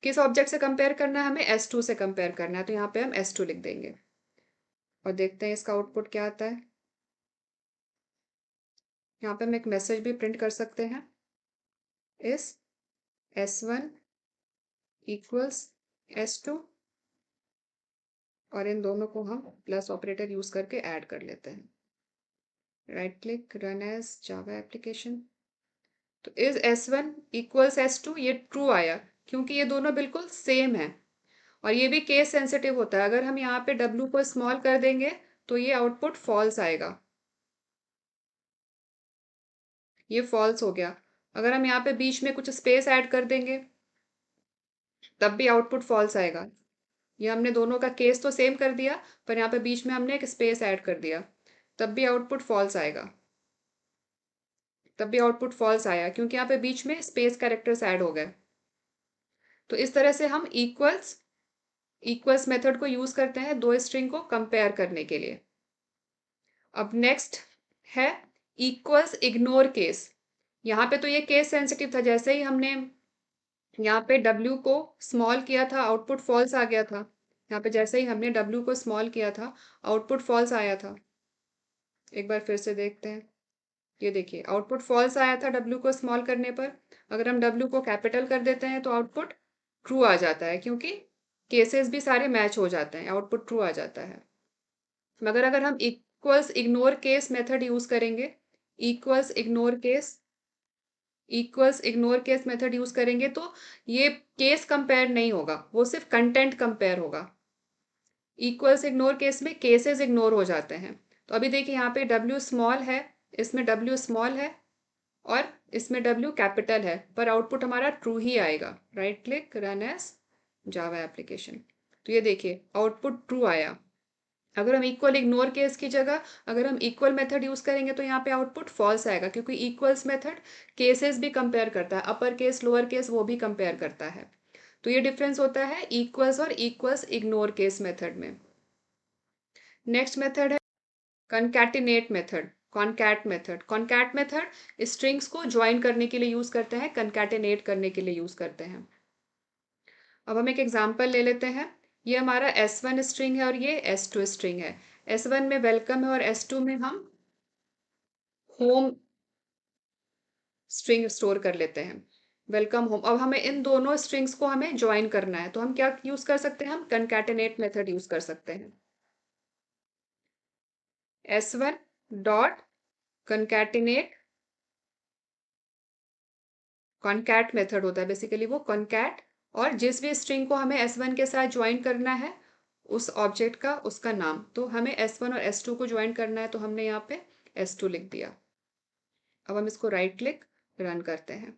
किस ऑब्जेक्ट से कंपेयर करना है, हमें S2 से कंपेयर करना है, तो यहाँ पे हम S2 लिख देंगे और देखते हैं इसका आउटपुट क्या आता है। यहाँ पे हम एक मैसेज भी प्रिंट कर सकते हैं, इस S1 इक्वल्स S2, और इन दोनों को हम प्लस ऑपरेटर यूज करके ऐड कर लेते हैं। Right click, run as Java application. तो इज S1 इक्वल्स S2, ये ट्रू आया क्योंकि ये दोनों बिल्कुल सेम है। और ये भी केस सेंसिटिव होता है, अगर हम यहाँ पे W को स्मॉल कर देंगे तो ये आउटपुट फॉल्स आएगा, ये फॉल्स हो गया। अगर हम यहाँ पे बीच में कुछ स्पेस ऐड कर देंगे तब भी आउटपुट फॉल्स आएगा। ये हमने दोनों का केस तो सेम कर दिया, पर यहाँ पे बीच में हमने एक स्पेस ऐड कर दिया, तब भी आउटपुट फॉल्स आएगा। तब भी आउटपुट फॉल्स आया क्योंकि यहाँ पे बीच में स्पेस कैरेक्टर्स ऐड हो गए। तो इस तरह से हम इक्वल्स मेथड को यूज करते हैं दो स्ट्रिंग को कंपेयर करने के लिए। अब नेक्स्ट है इक्वल्स इग्नोर केस। यहाँ पे तो ये केस सेंसिटिव था, जैसे ही हमने यहाँ पे W को स्मॉल किया था आउटपुट फॉल्स आ गया था। यहाँ पे जैसे ही हमने W को स्मॉल किया था आउटपुट फॉल्स आया था। एक बार फिर से देखते हैं, ये देखिए आउटपुट फॉल्स आया था W को स्मॉल करने पर। अगर हम W को कैपिटल कर देते हैं तो आउटपुट ट्रू आ जाता है, क्योंकि केसेस भी सारे मैच हो जाते हैं, आउटपुट ट्रू आ जाता है। मगर अगर हम equals ignore case method use करेंगे तो ये केस कंपेयर नहीं होगा, वो सिर्फ कंटेंट कंपेयर होगा। इक्वल्स इग्नोर केस में केसेस इग्नोर हो जाते हैं। तो अभी देखिए यहाँ पे W स्मॉल है, इसमें W स्मॉल है, और इसमें W कैपिटल है, पर आउटपुट हमारा ट्रू ही आएगा। Right click, run as Java application. तो ये देखिए आउटपुट ट्रू आया। अगर हम इक्वल इग्नोर केस की जगह अगर हम इक्वल मेथड यूज करेंगे तो यहाँ पे आउटपुट फॉल्स आएगा, क्योंकि इक्वल्स मेथड केसेस भी कंपेयर करता है, अपर केस लोअर केस वो भी कंपेयर करता है। तो ये डिफरेंस होता है इक्वल्स और इक्वल्स इग्नोर केस मेथड में। नेक्स्ट मेथड है concatenate method, concat method strings को ज्वाइन करने के लिए यूज करते हैं, कॉन्कैटिनेट करने के लिए यूज करते हैं। अब हम एक एग्जांपल ले लेते हैं। ये हमारा S1 स्ट्रिंग है और ये S2 स्ट्रिंग है। S1 में वेलकम है और S2 में हम होम स्ट्रिंग स्टोर कर लेते हैं, वेलकम होम। अब हमें इन दोनों स्ट्रिंग्स को हमें ज्वाइन करना है, तो हम क्या यूज कर सकते हैं, हम कॉन्कैटिनेट मेथड यूज कर सकते हैं। S1 dot concatenate, concat method होता है बेसिकली वो कॉन्कैट, और जिस भी स्ट्रिंग को हमें S1 के साथ ज्वाइन करना है उस ऑब्जेक्ट का उसका नाम, तो हमें S1 और S2 को ज्वाइन करना है तो हमने यहाँ पे S2 लिख दिया। अब हम इसको राइट क्लिक रन करते हैं,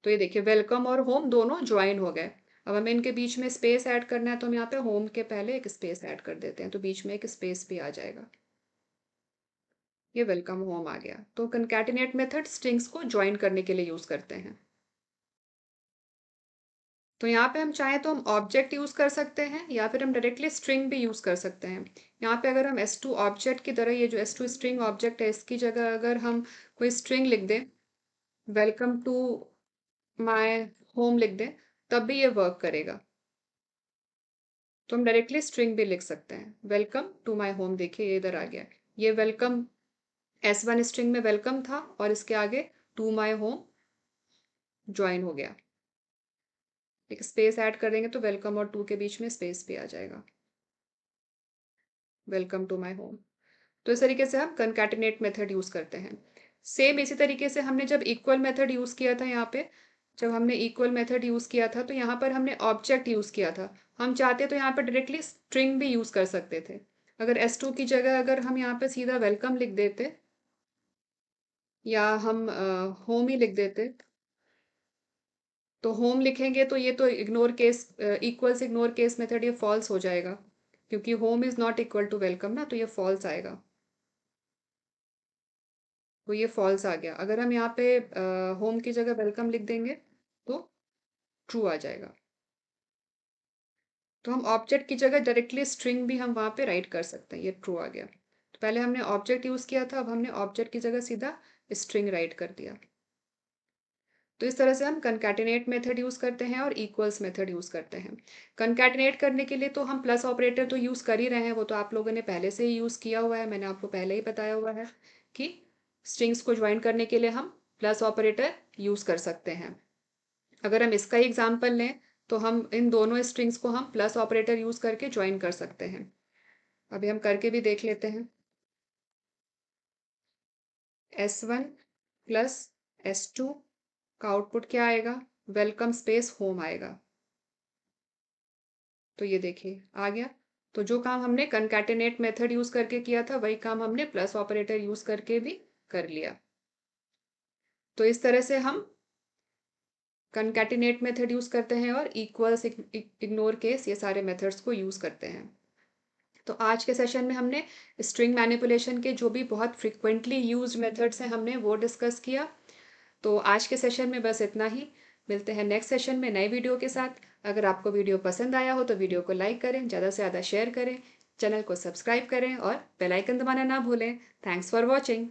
तो ये देखिए वेलकम और होम दोनों ज्वाइन हो गए। अब हमें इनके बीच में स्पेस ऐड करना है, तो हम यहाँ पे होम के पहले एक स्पेस ऐड कर देते हैं, तो बीच में एक स्पेस भी आ जाएगा। ये वेलकम होम आ गया। तो कंकैटिनेट मेथड स्ट्रिंग्स को ज्वाइन करने के लिए यूज करते हैं। तो यहाँ पे हम चाहें तो हम ऑब्जेक्ट यूज कर सकते हैं या फिर हम डायरेक्टली स्ट्रिंग भी यूज कर सकते हैं। यहाँ पे अगर हम S2 ऑब्जेक्ट की तरह, ये जो S2 स्ट्रिंग ऑब्जेक्ट है इसकी जगह अगर हम कोई स्ट्रिंग लिख दें, वेलकम टू माय होम लिख दें, तब भी ये वर्क करेगा। तो हम डायरेक्टली स्ट्रिंग भी लिख सकते हैं, वेलकम टू माय होम। देखिए ये इधर आ गया, ये वेलकम S1 स्ट्रिंग में वेलकम था और इसके आगे टू माय होम ज्वाइन हो गया। एक स्पेस ऐड कर देंगे तो वेलकम और टू के बीच में स्पेस भी आ जाएगा, वेलकम टू माय होम। तो इस तरीके से हम कंकैटिनेट मेथड यूज करते हैं। सेम इसी तरीके से हमने जब इक्वल मेथड यूज किया था, यहाँ पे जब हमने इक्वल मेथड यूज किया था तो यहाँ पर हमने ऑब्जेक्ट यूज किया था। हम चाहते तो यहाँ पर डायरेक्टली स्ट्रिंग भी यूज कर सकते थे। अगर S2 की जगह अगर हम यहाँ पे सीधा वेलकम लिख देते या हम होम ही लिख देते, तो होम लिखेंगे तो ये तो इग्नोर केस, इक्वल से इग्नोर केस मेथड ये फॉल्स हो जाएगा, क्योंकि home is not equal to welcome ना, तो ये फॉल्स आएगा। तो ये फॉल्स आ गया। अगर हम यहाँ पे होम की जगह वेलकम लिख देंगे तो ट्रू आ जाएगा। तो हम ऑब्जेक्ट की जगह डायरेक्टली स्ट्रिंग भी हम वहाँ पे राइट कर सकते हैं, ये ट्रू आ गया। तो पहले हमने ऑब्जेक्ट यूज किया था, अब हमने ऑब्जेक्ट की जगह सीधा स्ट्रिंग राइट कर दिया। तो इस तरह से हम कंकैटिनेट मेथड यूज करते हैं और इक्वल्स मेथड यूज करते हैं। कंकैटिनेट करने के लिए तो हम प्लस ऑपरेटर तो यूज कर ही रहे हैं, वो तो आप लोगों ने पहले से ही यूज किया हुआ है, मैंने आपको पहले ही बताया हुआ है कि स्ट्रिंग्स को ज्वाइन करने के लिए हम प्लस ऑपरेटर यूज कर सकते हैं। अगर हम इसका ही एग्जाम्पल लें तो हम इन दोनों स्ट्रिंग्स को हम प्लस ऑपरेटर यूज करके ज्वाइन कर सकते हैं। अभी हम करके भी देख लेते हैं। S1 प्लस S2 का आउटपुट क्या आएगा, वेलकम स्पेस होम आएगा। तो ये देखिए आ गया। तो जो काम हमने कंकैटिनेट मेथड यूज करके किया था वही काम हमने प्लस ऑपरेटर यूज करके भी कर लिया। तो इस तरह से हम कंकैटिनेट मेथड यूज करते हैं और इक्वल्स, इग्नोर केस, ये सारे मेथड्स को यूज करते हैं। तो आज के सेशन में हमने स्ट्रिंग मैनिपुलेशन के जो भी बहुत फ्रिक्वेंटली यूज्ड मेथड्स हैं हमने वो डिस्कस किया। तो आज के सेशन में बस इतना ही। मिलते हैं नेक्स्ट सेशन में नए वीडियो के साथ। अगर आपको वीडियो पसंद आया हो तो वीडियो को लाइक करें, ज़्यादा से ज़्यादा शेयर करें, चैनल को सब्सक्राइब करें और बेल आइकन दबाना ना भूलें। Thanks for watching.